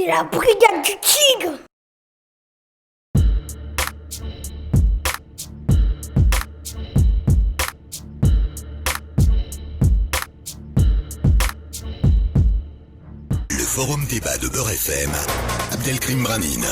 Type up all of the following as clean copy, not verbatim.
La brigade du tigre. Le forum débat de Beurre FM, Abdelkrim Branine.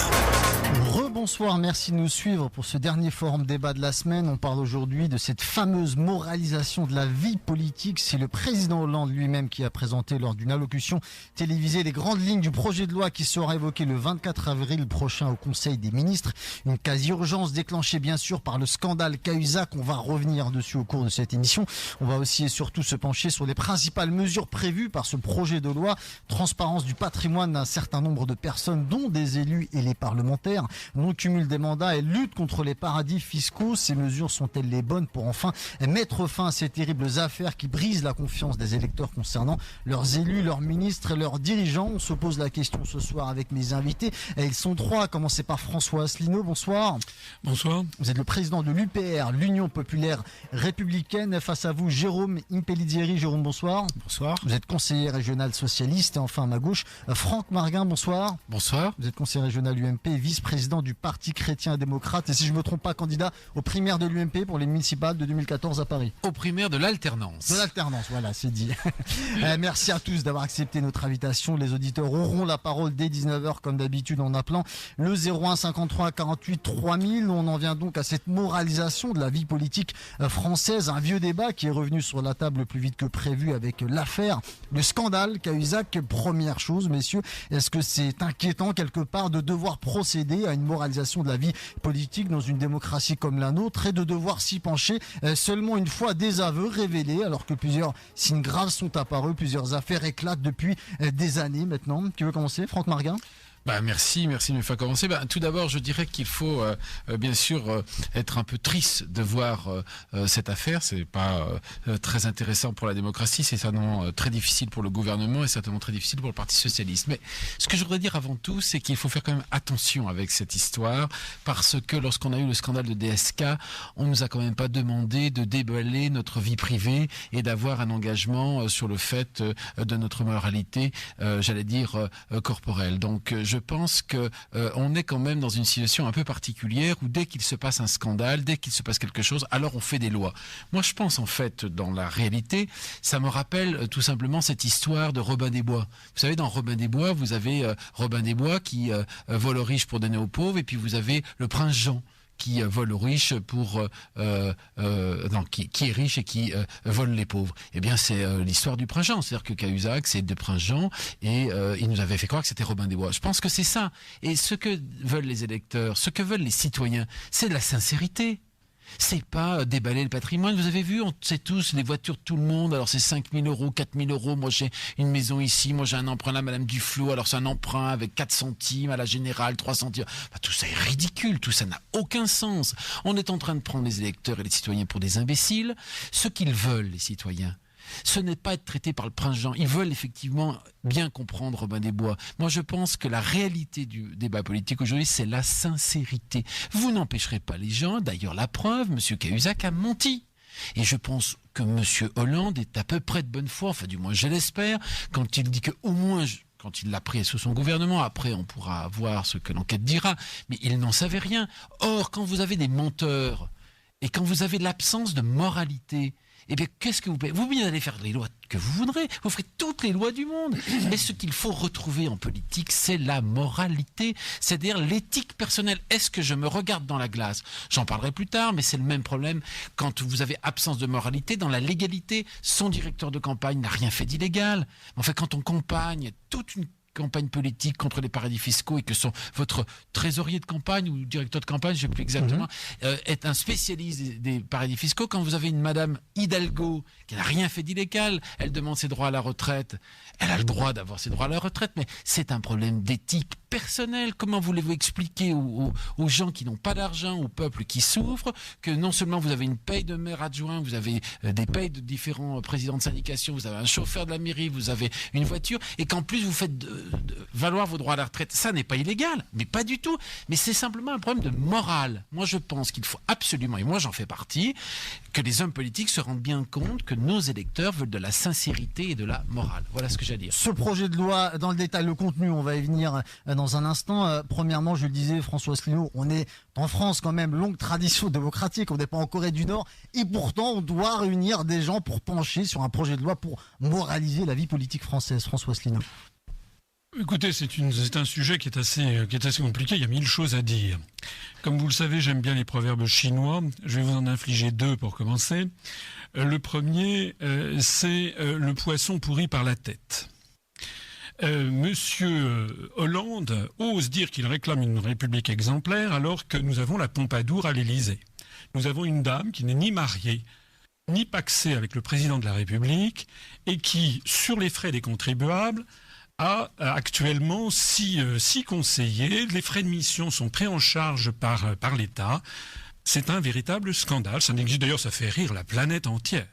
Bonsoir, merci de nous suivre pour ce dernier forum débat de la semaine. On parle aujourd'hui de cette fameuse moralisation de la vie politique. C'est le président Hollande lui-même qui a présenté lors d'une allocution télévisée les grandes lignes du projet de loi qui sera évoqué le 24 avril prochain au Conseil des ministres. Une quasi-urgence déclenchée bien sûr par le scandale Cahuzac. On va revenir dessus au cours de cette émission. On va aussi et surtout se pencher sur les principales mesures prévues par ce projet de loi. Transparence du patrimoine d'un certain nombre de personnes, dont des élus et les parlementaires. Non-cumul des mandats et lutte contre les paradis fiscaux. Ces mesures sont-elles les bonnes pour enfin mettre fin à ces terribles affaires qui brisent la confiance des électeurs concernant leurs élus, leurs ministres et leurs dirigeants? On se pose la question ce soir avec mes invités. Et ils sont trois, à commencer par François Asselineau. Bonsoir. Bonsoir. Vous êtes le président de l'UPR, l'Union Populaire Républicaine. Face à vous, Jérôme Impellizieri. Jérôme, bonsoir. Bonsoir. Vous êtes conseiller régional socialiste. Et enfin, à ma gauche, Franck Marguin. Bonsoir. Bonsoir. Vous êtes conseiller régional UMP, vice-président du Parti chrétien-démocrate et si je ne me trompe pas, candidat aux primaires de l'UMP pour les municipales de 2014 à Paris. Aux primaires de l'alternance. De l'alternance, voilà, c'est dit. Merci à tous d'avoir accepté notre invitation. Les auditeurs auront la parole dès 19h comme d'habitude en appelant le 01 53 48 3000. On en vient donc à cette moralisation de la vie politique française. Un vieux débat qui est revenu sur la table plus vite que prévu avec l'affaire, le scandale Cahuzac. Première chose, messieurs, est-ce que c'est inquiétant quelque part de devoir procéder à une moralisation de la vie politique dans une démocratie comme la nôtre et de devoir s'y pencher seulement une fois des aveux révélés alors que plusieurs signes graves sont apparus, plusieurs affaires éclatent depuis des années maintenant? Qui veut commencer? Franck Marguin. Merci de me faire commencer. Tout d'abord, je dirais qu'il faut bien sûr être un peu triste de voir cette affaire. C'est pas très intéressant pour la démocratie, c'est certainement très difficile pour le gouvernement et certainement très difficile pour le Parti socialiste. Mais ce que je voudrais dire avant tout, c'est qu'il faut faire quand même attention avec cette histoire parce que lorsqu'on a eu le scandale de DSK, on nous a quand même pas demandé de déballer notre vie privée et d'avoir un engagement sur le fait de notre moralité, j'allais dire corporelle. Donc je pense que on est quand même dans une situation un peu particulière où dès qu'il se passe un scandale, dès qu'il se passe quelque chose, alors on fait des lois. Moi, je pense en fait, dans la réalité, ça me rappelle tout simplement cette histoire de Robin des Bois. Vous savez, dans Robin des Bois, vous avez Robin des Bois qui vole aux riches pour donner aux pauvres, et puis vous avez le prince Jean qui vole aux riches pour qui est riche et qui vole les pauvres. Eh bien, c'est l'histoire du prince Jean. C'est-à-dire que Cahuzac, c'est de prince Jean, et il nous avait fait croire que c'était Robin des Bois. Je pense que c'est ça. Et ce que veulent les électeurs, ce que veulent les citoyens, c'est de la sincérité. C'est pas déballer le patrimoine. Vous avez vu, on sait tous, les voitures de tout le monde, alors c'est 5 000 euros, 4 000 euros. Moi, j'ai une maison ici, moi, j'ai un emprunt là, Madame Duflot, alors c'est un emprunt avec 4 centimes, à la Générale, 3 centimes. Tout ça est ridicule, tout ça n'a aucun sens. On est en train de prendre les électeurs et les citoyens pour des imbéciles. Ce qu'ils veulent, les citoyens, ce n'est pas être traité par le prince Jean. Ils veulent effectivement bien comprendre Robin des Bois. Moi, je pense que la réalité du débat politique aujourd'hui, c'est la sincérité. Vous n'empêcherez pas les gens. D'ailleurs, la preuve, M. Cahuzac a menti. Et je pense que M. Hollande est à peu près de bonne foi, enfin du moins je l'espère, quand il dit que au moins... Quand il l'a pris sous son gouvernement, après on pourra voir ce que l'enquête dira, mais il n'en savait rien. Or, quand vous avez des menteurs et quand vous avez l'absence de moralité, eh bien, qu'est-ce que vous pouvez... Vous allez faire les lois que vous voudrez, vous ferez toutes les lois du monde. Mais ce qu'il faut retrouver en politique, c'est la moralité, c'est-à-dire l'éthique personnelle. Est-ce que je me regarde dans la glace? J'en parlerai plus tard, mais c'est le même problème quand vous avez absence de moralité dans la légalité. Son directeur de campagne n'a rien fait d'illégal. En fait, quand on campagne toute une campagne politique contre les paradis fiscaux et que votre trésorier de campagne ou directeur de campagne, je ne sais plus exactement, est un spécialiste des paradis fiscaux. Quand vous avez une madame Hidalgo qui n'a rien fait d'illégal, elle demande ses droits à la retraite. Elle a le droit d'avoir ses droits à la retraite, mais c'est un problème d'éthique personnel. Comment voulez-vous expliquer aux gens qui n'ont pas d'argent, au peuple qui souffre, que non seulement vous avez une paye de maire adjoint, vous avez des payes de différents présidents de syndication, vous avez un chauffeur de la mairie, vous avez une voiture, et qu'en plus vous faites valoir vos droits à la retraite. Ça n'est pas illégal, mais pas du tout. Mais c'est simplement un problème de morale. Moi, je pense qu'il faut absolument, et moi j'en fais partie, que les hommes politiques se rendent bien compte que nos électeurs veulent de la sincérité et de la morale. Voilà ce que j'ai à dire. Ce projet de loi, dans le détail, le contenu, on va y venir dans un instant. Premièrement, je le disais, François Asselineau, on est en France quand même, longue tradition démocratique, on n'est pas en Corée du Nord, et pourtant on doit réunir des gens pour pencher sur un projet de loi pour moraliser la vie politique française. François Asselineau. Écoutez, c'est un sujet qui est assez compliqué, il y a 1000 choses à dire. Comme vous le savez, j'aime bien les proverbes chinois, je vais vous en infliger 2 pour commencer. Le premier, c'est le poisson pourri par la tête. Monsieur Hollande ose dire qu'il réclame une république exemplaire alors que nous avons la Pompadour à l'Élysée. Nous avons une dame qui n'est ni mariée, ni pacsée avec le président de la République et qui, sur les frais des contribuables, a actuellement 6 conseillers. Les frais de mission sont pris en charge par l'État. C'est un véritable scandale. Ça n'existe d'ailleurs, ça fait rire la planète entière.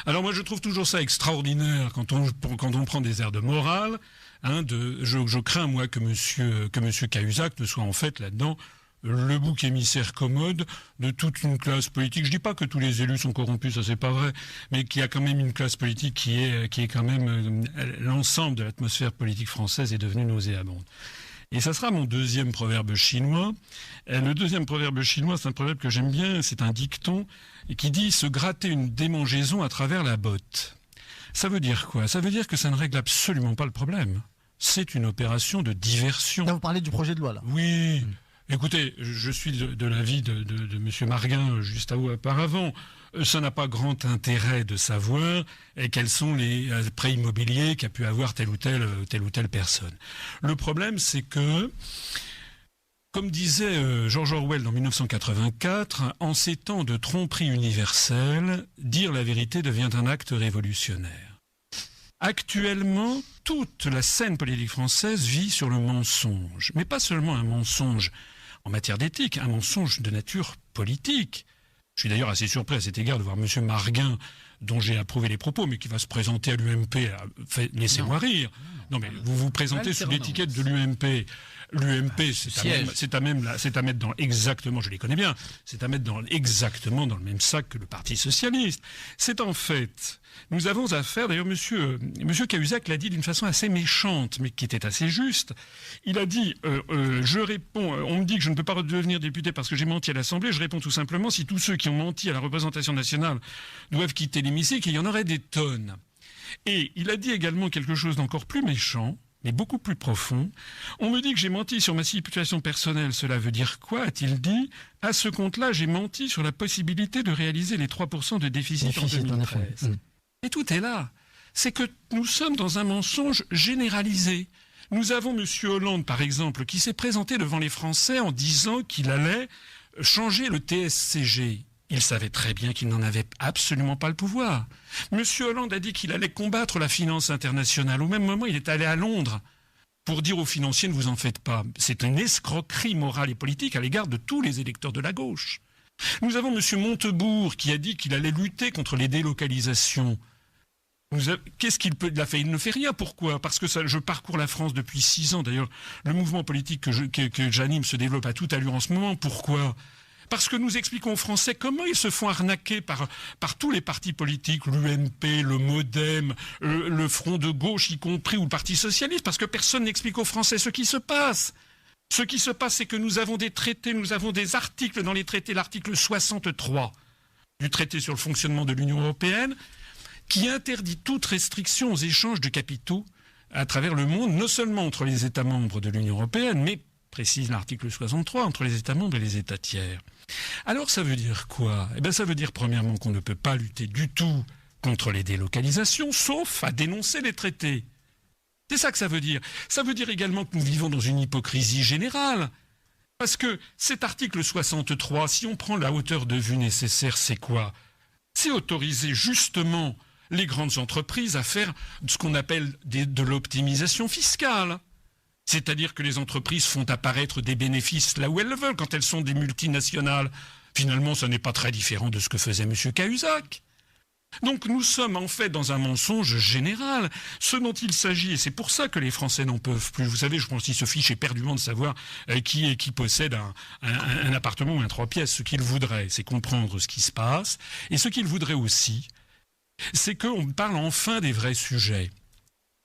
Alors moi je trouve toujours ça extraordinaire quand on prend des airs de morale. Je crains moi que monsieur Cahuzac ne soit en fait là-dedans le bouc émissaire commode de toute une classe politique. Je dis pas que tous les élus sont corrompus, ça c'est pas vrai, mais qu'il y a quand même une classe politique qui est quand même l'ensemble de l'atmosphère politique française est devenue nauséabonde. Et ça sera mon deuxième proverbe chinois. Le deuxième proverbe chinois, c'est un proverbe que j'aime bien, c'est un dicton qui dit « se gratter une démangeaison à travers la botte ». Ça veut dire quoi? Ça veut dire que ça ne règle absolument pas le problème. C'est une opération de diversion. Là, vous parlez du projet de loi, là. Oui. Écoutez, je suis de l'avis de M. Marguin juste auparavant. Ça n'a pas grand intérêt de savoir quels sont les prêts immobiliers qu'a pu avoir telle ou telle personne. Le problème, c'est que, comme disait George Orwell en 1984, en ces temps de tromperie universelle, dire la vérité devient un acte révolutionnaire. Actuellement, toute la scène politique française vit sur le mensonge. Mais pas seulement un mensonge en matière d'éthique, un mensonge de nature politique. Je suis d'ailleurs assez surpris à cet égard de voir M. Marguin, dont j'ai approuvé les propos, mais qui va se présenter à l'UMP. Laissez-moi rire. Non, mais vous vous présentez sous l'étiquette de l'UMP. L'UMP, c'est à mettre dans exactement, je les connais bien, c'est à mettre exactement dans le même sac que le Parti Socialiste. C'est en fait, nous avons affaire, d'ailleurs monsieur Cahuzac l'a dit d'une façon assez méchante, mais qui était assez juste. Il a dit, je réponds, on me dit que je ne peux pas redevenir député parce que j'ai menti à l'Assemblée, je réponds tout simplement, si tous ceux qui ont menti à la représentation nationale doivent quitter l'hémicycle, il y en aurait des tonnes. Et il a dit également quelque chose d'encore plus méchant, mais beaucoup plus profond. On me dit que j'ai menti sur ma situation personnelle. Cela veut dire quoi, a-t-il dit? À ce compte-là, j'ai menti sur la possibilité de réaliser les 3% de déficit en 2013. Et tout est là. C'est que nous sommes dans un mensonge généralisé. Nous avons M. Hollande, par exemple, qui s'est présenté devant les Français en disant qu'il allait changer le TSCG. Il savait très bien qu'il n'en avait absolument pas le pouvoir. Monsieur Hollande a dit qu'il allait combattre la finance internationale. Au même moment, il est allé à Londres pour dire aux financiers ne vous en faites pas. C'est une escroquerie morale et politique à l'égard de tous les électeurs de la gauche. Nous avons monsieur Montebourg qui a dit qu'il allait lutter contre les délocalisations. Qu'est-ce qu'il peut? Il a fait? Il ne fait rien. Pourquoi? Parce que je parcours la France depuis 6 ans. D'ailleurs, le mouvement politique que j'anime se développe à toute allure en ce moment. Pourquoi? Parce que nous expliquons aux Français comment ils se font arnaquer par tous les partis politiques, l'UMP, le MoDem, le Front de gauche y compris, ou le Parti Socialiste, parce que personne n'explique aux Français ce qui se passe. Ce qui se passe, c'est que nous avons des traités, nous avons des articles dans les traités, l'article 63 du traité sur le fonctionnement de l'Union européenne, qui interdit toute restriction aux échanges de capitaux à travers le monde, non seulement entre les États membres de l'Union européenne, mais, précise l'article 63, entre les États membres et les États tiers. Alors ça veut dire quoi? Eh bien ça veut dire premièrement qu'on ne peut pas lutter du tout contre les délocalisations, sauf à dénoncer les traités. C'est ça que ça veut dire. Ça veut dire également que nous vivons dans une hypocrisie générale. Parce que cet article 63, si on prend la hauteur de vue nécessaire, c'est quoi? C'est autoriser justement les grandes entreprises à faire ce qu'on appelle de l'optimisation fiscale. C'est-à-dire que les entreprises font apparaître des bénéfices là où elles le veulent, quand elles sont des multinationales. Finalement, ça n'est pas très différent de ce que faisait M. Cahuzac. Donc nous sommes en fait dans un mensonge général. Ce dont il s'agit, et c'est pour ça que les Français n'en peuvent plus. Vous savez, je pense qu'ils se fichent éperdument de savoir qui possède un appartement ou un 3 pièces. Ce qu'ils voudraient, c'est comprendre ce qui se passe. Et ce qu'ils voudraient aussi, c'est qu'on parle enfin des vrais sujets.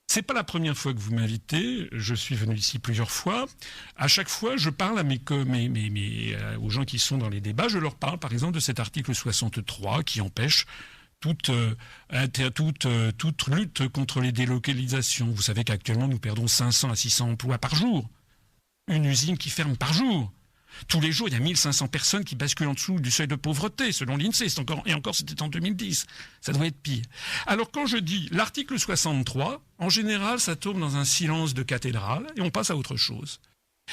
C'est pas la première fois que vous m'invitez. Je suis venu ici plusieurs fois. À chaque fois, je parle à aux gens qui sont dans les débats. Je leur parle, par exemple, de cet article 63 qui empêche toute lutte contre les délocalisations. Vous savez qu'actuellement, nous perdons 500 à 600 emplois par jour. Une usine qui ferme par jour. Tous les jours, il y a 1500 personnes qui basculent en dessous du seuil de pauvreté, selon l'INSEE. Et encore, c'était en 2010. Ça doit être pire. Alors, quand je dis l'article 63, en général, ça tombe dans un silence de cathédrale et on passe à autre chose.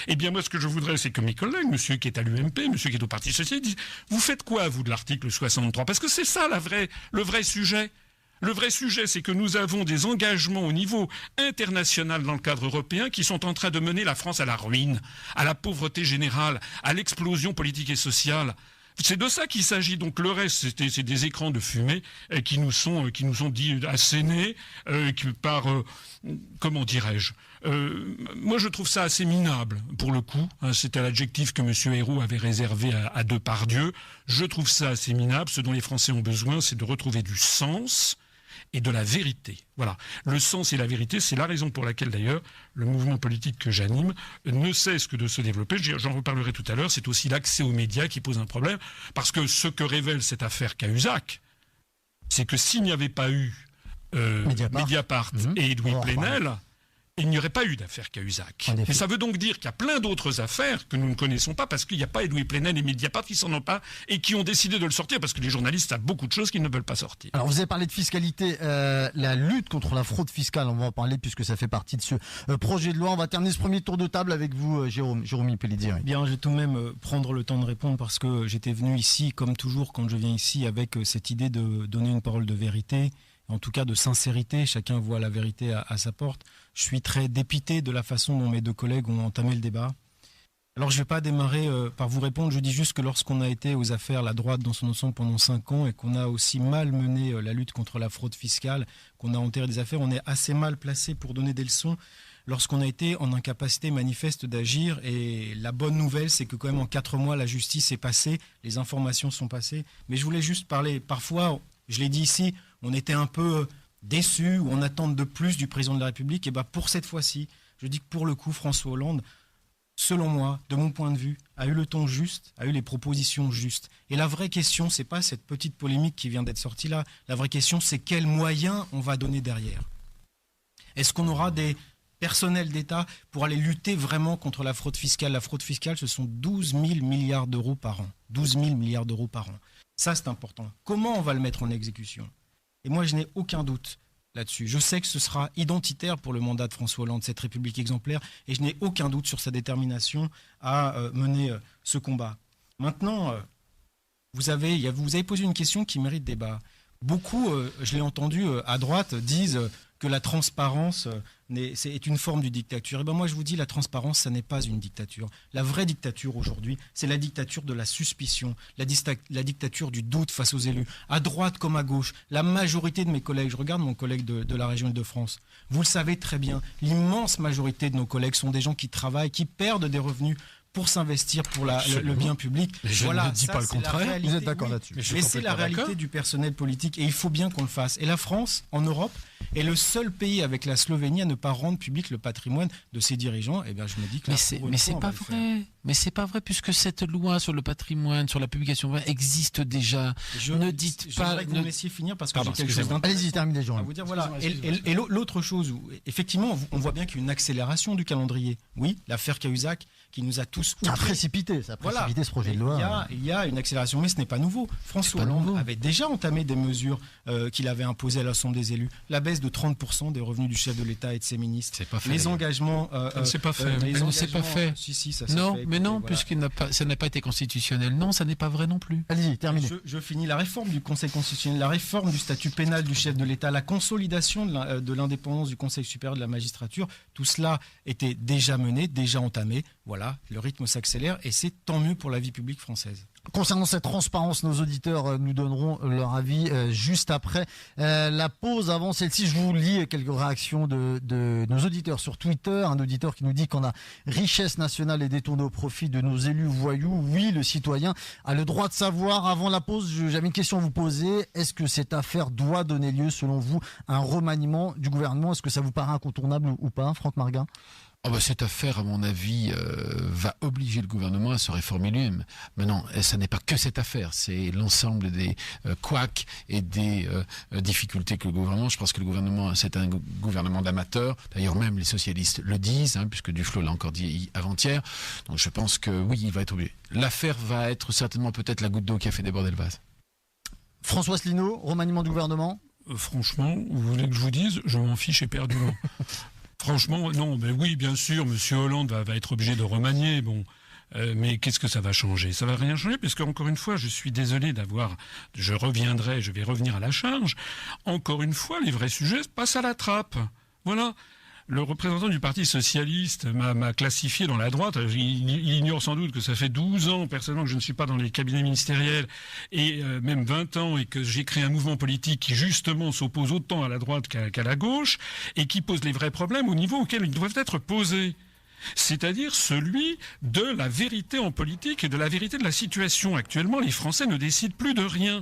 Eh bien, moi, ce que je voudrais, c'est que mes collègues, monsieur qui est à l'UMP, monsieur qui est au Parti Socialiste, disent « Vous faites quoi, vous, de l'article 63 ?» Parce que c'est ça le vrai sujet. Le vrai sujet, c'est que nous avons des engagements au niveau international dans le cadre européen qui sont en train de mener la France à la ruine, à la pauvreté générale, à l'explosion politique et sociale. C'est de ça qu'il s'agit. Donc le reste, c'est des écrans de fumée qui nous sont dit assénés par comment dirais-je. Moi, je trouve ça assez minable pour le coup. C'était l'adjectif que M. Héroux avait réservé à Depardieu. Je trouve ça assez minable. Ce dont les Français ont besoin, c'est de retrouver du sens et de la vérité. Voilà. Le sens et la vérité, c'est la raison pour laquelle, d'ailleurs, le mouvement politique que j'anime ne cesse que de se développer. J'en reparlerai tout à l'heure. C'est aussi l'accès aux médias qui pose un problème. Parce que ce que révèle cette affaire Cahuzac, c'est que s'il n'y avait pas eu Mediapart et Edoui Plenel, il n'y aurait pas eu d'affaire Cahuzac. Mais ça veut donc dire qu'il y a plein d'autres affaires que nous ne connaissons pas parce qu'il n'y a pas Edoui Plenel et Mediapart qui s'en ont pas et qui ont décidé de le sortir parce que les journalistes savent beaucoup de choses qu'ils ne veulent pas sortir. Alors vous avez parlé de fiscalité, la lutte contre la fraude fiscale, on va en parler puisque ça fait partie de ce projet de loi. On va terminer ce premier tour de table avec vous, Jérôme Pellissier. Bien, je vais tout de même prendre le temps de répondre parce que j'étais venu ici, comme toujours quand je viens ici, avec cette idée de donner une parole de vérité, en tout cas de sincérité. Chacun voit la vérité à sa porte. Je suis très dépité de la façon dont mes deux collègues ont entamé le débat. Alors je ne vais pas démarrer par vous répondre, je dis juste que lorsqu'on a été aux affaires la droite dans son ensemble pendant 5 ans et qu'on a aussi mal mené la lutte contre la fraude fiscale, qu'on a enterré des affaires, on est assez mal placé pour donner des leçons lorsqu'on a été en incapacité manifeste d'agir. Et la bonne nouvelle, c'est que quand même en 4 mois, la justice est passée, les informations sont passées. Mais je voulais juste parler, parfois, je l'ai dit ici, on était un peu déçus ou en attente de plus du président de la République. Et bien pour cette fois-ci, je dis que pour le coup, François Hollande, selon moi, de mon point de vue, a eu le ton juste, a eu les propositions justes. Et la vraie question, c'est pas cette petite polémique qui vient d'être sortie là. La vraie question, c'est quels moyens on va donner derrière. Est-ce qu'on aura des personnels d'État pour aller lutter vraiment contre la fraude fiscale? La fraude fiscale, ce sont 12 000 milliards d'euros par an. 12 000 milliards d'euros par an. Ça, c'est important. Comment on va le mettre en exécution? Et moi, je n'ai aucun doute là-dessus. Je sais que ce sera identitaire pour le mandat de François Hollande, cette République exemplaire, et je n'ai aucun doute sur sa détermination à mener ce combat. Maintenant, vous avez posé une question qui mérite débat. Beaucoup, je l'ai entendu à droite, disent que la transparence est une forme de dictature. Et ben moi, je vous dis, la transparence, ça n'est pas une dictature. La vraie dictature aujourd'hui, c'est la dictature de la suspicion, la dictature du doute face aux élus. À droite comme à gauche, la majorité de mes collègues, je regarde mon collègue de la région Île-de-France, vous le savez très bien, l'immense majorité de nos collègues sont des gens qui travaillent, qui perdent des revenus pour s'investir pour le bien public. Je ne dis pas le contraire. Vous êtes d'accord là-dessus. Mais c'est la réalité du personnel politique et il faut bien qu'on le fasse. Et la France, en Europe, est le seul pays avec la Slovénie à ne pas rendre public le patrimoine de ses dirigeants. Eh bien, je me dis que mais c'est pas vrai. Mais c'est pas vrai puisque cette loi sur le patrimoine, sur la publication existe déjà. Ne dites pas. J'aimerais que vous me laissiez finir parce que j'ai quelque chose d'intéressant. Allez-y, terminez, Jean. À vous dire, voilà. Et l'autre chose, effectivement, on voit bien qu'il y a une accélération du calendrier. Oui, l'affaire Cahuzac qui nous a tous tous Ça a outrés. précipité ce projet de loi. Il y a une accélération, mais ce n'est pas nouveau. François Hollande avait déjà entamé des mesures qu'il avait imposées à l'Assemblée des élus. La baisse de 30% des revenus du chef de l'État et de ses ministres. C'est pas fait. Les engagements... c'est pas fait. C'est pas fait. Si, ça s'est Non, fait. mais non, Voilà. ça n'a pas été constitutionnel. Non, ça n'est pas vrai non plus. Allez-y, terminez. Je finis. La réforme du Conseil constitutionnel, la réforme du statut pénal du chef de l'État, la consolidation de l'indépendance du Conseil supérieur de la magistrature, tout cela était déjà mené, déjà entamé. Voilà, le rythme s'accélère et c'est tant mieux pour la vie publique française. Concernant cette transparence, nos auditeurs nous donneront leur avis juste après la pause. Avant celle-ci, je vous lis quelques réactions de nos auditeurs sur Twitter. Un auditeur qui nous dit qu'on a richesse nationale est détournée au profit de nos élus voyous. Oui, le citoyen a le droit de savoir. Avant la pause, j'avais une question à vous poser. Est-ce que cette affaire doit donner lieu, selon vous, à un remaniement du gouvernement? Est-ce que ça vous paraît incontournable ou pas, Franck Marguin? Cette affaire, à mon avis, va obliger le gouvernement à se réformer lui-même. Mais non, ça n'est pas que cette affaire, c'est l'ensemble des couacs et des difficultés que le gouvernement. Je pense que le gouvernement, c'est un gouvernement d'amateurs. D'ailleurs, même les socialistes le disent, puisque Duflot l'a encore dit avant-hier. Donc je pense que oui, il va être obligé. L'affaire va être certainement peut-être la goutte d'eau qui a fait déborder le vase. François Asselineau, remaniement du gouvernement? Franchement, vous voulez que je vous dise, je m'en fiche éperdument. Franchement, non, mais oui, bien sûr, M. Hollande va être obligé de remanier, mais qu'est-ce que ça va changer? Ça va rien changer, parce qu'encore une fois, je suis désolé je vais revenir à la charge. Encore une fois, les vrais sujets passent à la trappe. Voilà. Le représentant du Parti Socialiste m'a classifié dans la droite. Il ignore sans doute que ça fait 12 ans, personnellement, que je ne suis pas dans les cabinets ministériels, et même 20 ans, et que j'ai créé un mouvement politique qui, justement, s'oppose autant à la droite qu'à la gauche, et qui pose les vrais problèmes au niveau auquel ils doivent être posés. C'est-à-dire celui de la vérité en politique et de la vérité de la situation. Actuellement, les Français ne décident plus de rien.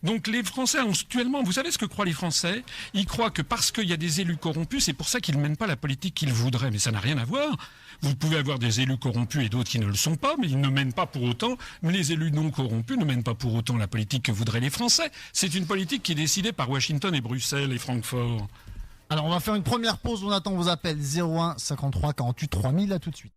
Donc les Français, actuellement, vous savez ce que croient les Français? Ils croient que parce qu'il y a des élus corrompus, c'est pour ça qu'ils ne mènent pas la politique qu'ils voudraient. Mais ça n'a rien à voir. Vous pouvez avoir des élus corrompus et d'autres qui ne le sont pas, mais ils ne mènent pas pour autant. Mais les élus non corrompus ne mènent pas pour autant la politique que voudraient les Français. C'est une politique qui est décidée par Washington et Bruxelles et Francfort. Alors on va faire une première pause, on attend vos appels 01 53 48 3000, à tout de suite.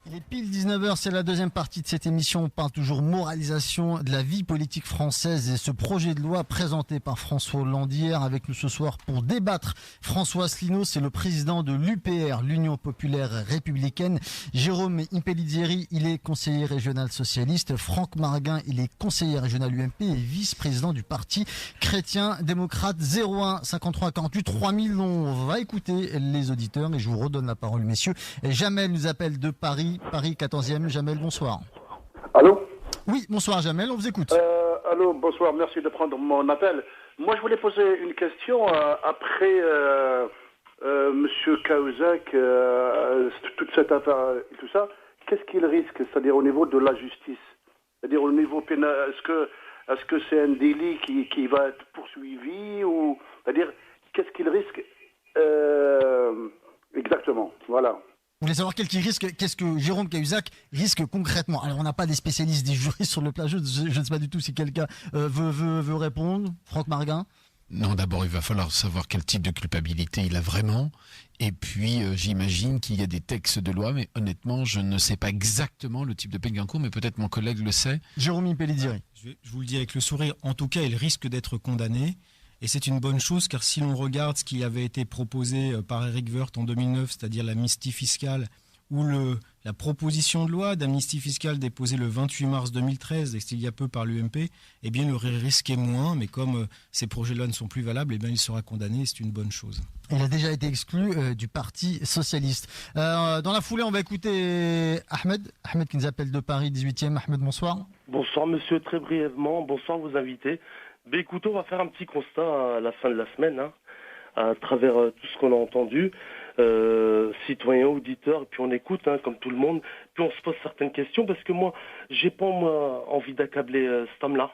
Il est pile 19h, c'est la deuxième partie de cette émission. On parle toujours moralisation de la vie politique française et ce projet de loi présenté par François Hollande hier avec nous ce soir pour débattre. François Asselineau, c'est le président de l'UPR, l'Union Populaire Républicaine. Jérôme Impellizieri, il est conseiller régional socialiste. Franck Marguin, il est conseiller régional UMP et vice-président du Parti chrétien démocrate. 01 53 48 3000. On va écouter les auditeurs et je vous redonne la parole, messieurs. Et Jamel nous appelle de Paris 14e. Jamel, bonsoir. Allô? Oui, bonsoir Jamel, on vous écoute. Allô, bonsoir, merci de prendre mon appel. Moi, je voulais poser une question après Monsieur Cahuzac, toute cette affaire et tout ça. Qu'est-ce qu'il risque, c'est-à-dire au niveau de la justice? C'est-à-dire au niveau pénal, est-ce que c'est un délit qui va être poursuivi ou c'est-à-dire qu'est-ce qu'il risque exactement? Voilà. Vous voulez savoir qu'est-ce que Jérôme Cahuzac risque concrètement? Alors on n'a pas des spécialistes, des juristes sur le plateau, je ne sais pas du tout si quelqu'un veut répondre. Franck Marguin? Non, d'abord il va falloir savoir quel type de culpabilité il a vraiment. Et puis j'imagine qu'il y a des textes de loi, mais honnêtement je ne sais pas exactement le type de peine qu'un cours, mais peut-être mon collègue le sait. Jérôme Impellizieri. Je vous le dis avec le sourire, en tout cas il risque d'être condamné. Et c'est une bonne chose, car si l'on regarde ce qui avait été proposé par Éric Woerth en 2009, c'est-à-dire l'amnistie fiscale, ou la proposition de loi d'amnistie fiscale déposée le 28 mars 2013, et il y a peu par l'UMP, eh bien le risque est moins, mais comme ces projets de loi ne sont plus valables, eh bien il sera condamné, et c'est une bonne chose. Il a déjà été exclu du Parti Socialiste. Dans la foulée, on va écouter Ahmed qui nous appelle de Paris 18e. Ahmed, bonsoir. Bonsoir monsieur, très brièvement, bonsoir vos invités. Écoutez, on va faire un petit constat à la fin de la semaine, à travers tout ce qu'on a entendu, citoyens, auditeurs, et puis on écoute, comme tout le monde, puis on se pose certaines questions, parce que moi, j'ai pas envie d'accabler cet homme-là,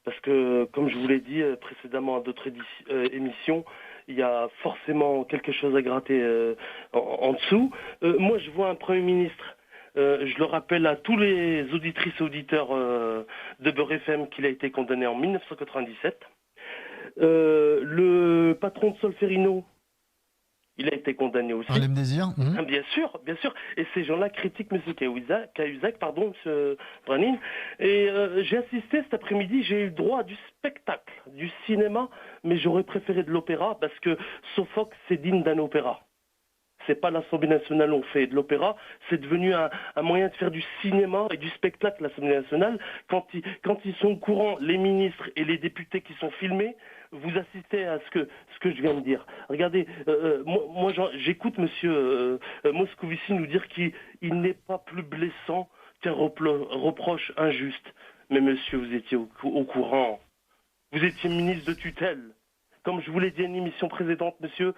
parce que, comme je vous l'ai dit précédemment à d'autres émissions, il y a forcément quelque chose à gratter en dessous. Moi, je vois un Premier ministre. Je le rappelle à tous les auditrices et auditeurs de Beurre FM qu'il a été condamné en 1997. Le patron de Solferino, Il a été condamné aussi. Harlem Désir. Ah, bien sûr, bien sûr. Et ces gens-là critiquent M. Cahuzac, pardon, M. Branine. Et j'ai assisté cet après-midi, j'ai eu le droit à du spectacle, du cinéma, mais j'aurais préféré de l'opéra parce que Sophocle, c'est digne d'un opéra. C'est pas l'Assemblée nationale où on fait de l'opéra, c'est devenu un moyen de faire du cinéma et du spectacle, l'Assemblée nationale. Quand ils sont au courant, les ministres et les députés qui sont filmés, vous assistez à ce que je viens de dire. Regardez, moi j'écoute M. Moscovici nous dire qu'il n'est pas plus blessant qu'un reproche injuste. Mais monsieur, vous étiez au courant. Vous étiez ministre de tutelle. Comme je vous l'ai dit à une émission précédente, monsieur,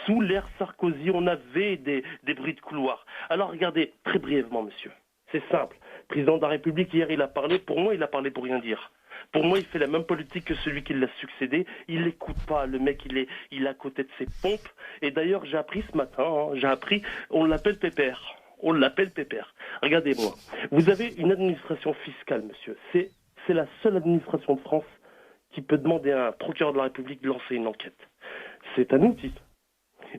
sous l'ère Sarkozy, on avait des bruits de couloir. Alors regardez, très brièvement, monsieur, c'est simple. Le président de la République, hier, il a parlé. Pour moi, il a parlé pour rien dire. Pour moi, il fait la même politique que celui qui l'a succédé. Il n'écoute pas. Le mec, il est à côté de ses pompes. Et d'ailleurs, j'ai appris ce matin, on l'appelle Pépère. On l'appelle Pépère. Regardez-moi. Vous avez une administration fiscale, monsieur. C'est la seule administration de France qui peut demander à un procureur de la République de lancer une enquête. C'est un outil.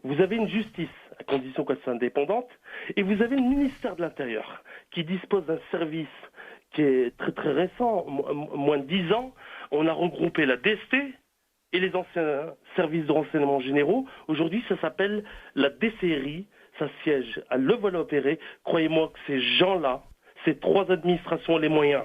Vous avez une justice, à condition qu'elle soit indépendante, et vous avez le ministère de l'Intérieur, qui dispose d'un service qui est très très récent, moins de 10 ans. On a regroupé la DST et les anciens services de renseignement généraux. Aujourd'hui, ça s'appelle la DCRI, ça siège à Levallois-Perret. Croyez-moi que ces gens-là, ces trois administrations ont les moyens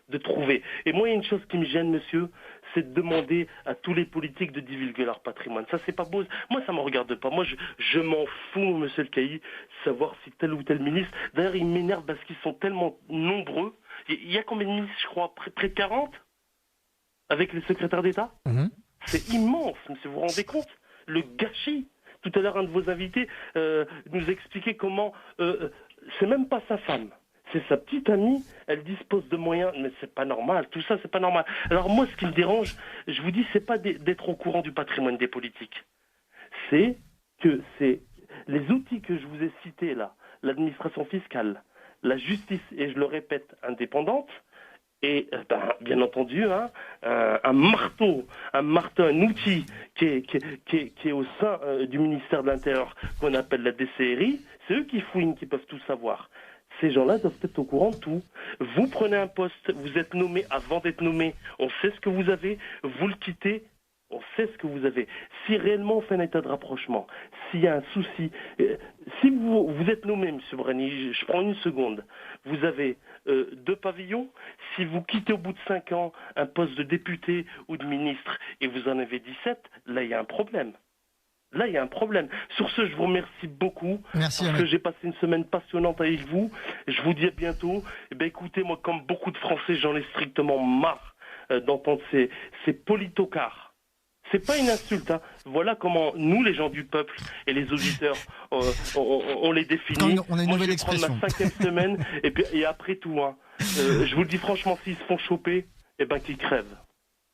de trouver. Et moi, il y a une chose qui me gêne, monsieur, c'est de demander à tous les politiques de divulguer leur patrimoine. Ça, c'est pas beau. Moi, ça me regarde pas. Moi, je m'en fous, monsieur le Cailly, savoir si tel ou tel ministre. D'ailleurs, ils m'énervent parce qu'ils sont tellement nombreux. Il y a combien de ministres, je crois, près de 40 avec les secrétaires d'État. C'est immense, monsieur, vous vous rendez compte? Le gâchis. Tout à l'heure, un de vos invités nous expliquait comment c'est même pas sa femme. C'est sa petite amie, elle dispose de moyens, mais c'est pas normal, tout ça c'est pas normal. Alors moi ce qui me dérange, je vous dis, c'est pas d'être au courant du patrimoine des politiques. C'est que c'est les outils que je vous ai cités là, l'administration fiscale, la justice, et je le répète, indépendante, et bien entendu, un marteau, un outil qui est au sein du ministère de l'Intérieur qu'on appelle la DCRI, c'est eux qui fouinent, qui peuvent tout savoir. Ces gens-là doivent être au courant de tout. Vous prenez un poste, vous êtes nommé, avant d'être nommé, on sait ce que vous avez, vous le quittez, on sait ce que vous avez. Si réellement on fait un état de rapprochement, s'il y a un souci, si vous êtes nommé, M. Brani, je prends une seconde, vous avez 2 pavillons, si vous quittez au bout de 5 ans un poste de député ou de ministre et vous en avez 17, là il y a un problème. Là, il y a un problème. Sur ce, je vous remercie beaucoup. Merci, parce que j'ai passé une semaine passionnante avec vous. Je vous dis à bientôt. Eh bien, écoutez, moi, comme beaucoup de Français, j'en ai strictement marre d'entendre ces politocards. C'est pas une insulte, hein. Voilà comment nous, les gens du peuple et les auditeurs, on les définit. On a une nouvelle expression. Je vais prendre ma 5e semaine et après tout, je vous le dis franchement, s'ils se font choper, eh ben qu'ils crèvent.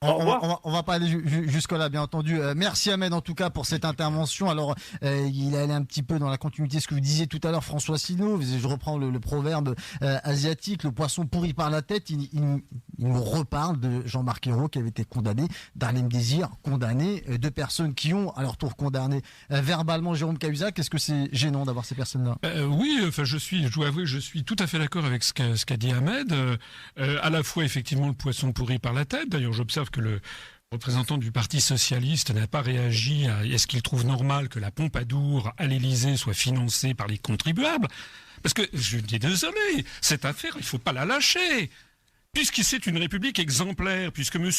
On va pas aller jusque-là, bien entendu. Merci Ahmed, en tout cas, pour cette intervention. Alors, il allait un petit peu dans la continuité de ce que vous disiez tout à l'heure, François Asselineau. Je reprends le proverbe asiatique, le poisson pourri par la tête. Il nous reparle de Jean-Marc Ayrault, qui avait été condamné, d'Harlem Désir, condamné, 2 personnes qui ont, à leur tour, condamné verbalement Jérôme Cahuzac. Est-ce que c'est gênant d'avoir ces personnes-là? Oui, enfin, je dois avouer, je suis tout à fait d'accord avec ce qu'a dit Ahmed. À la fois, effectivement, le poisson pourri par la tête. D'ailleurs, j'observe que le représentant du Parti socialiste n'a pas réagi à est-ce qu'il trouve normal que la Pompadour à l'Élysée soit financée par les contribuables? Parce que, je dis désolé, cette affaire, il ne faut pas la lâcher. Puisque c'est une république exemplaire, puisque M.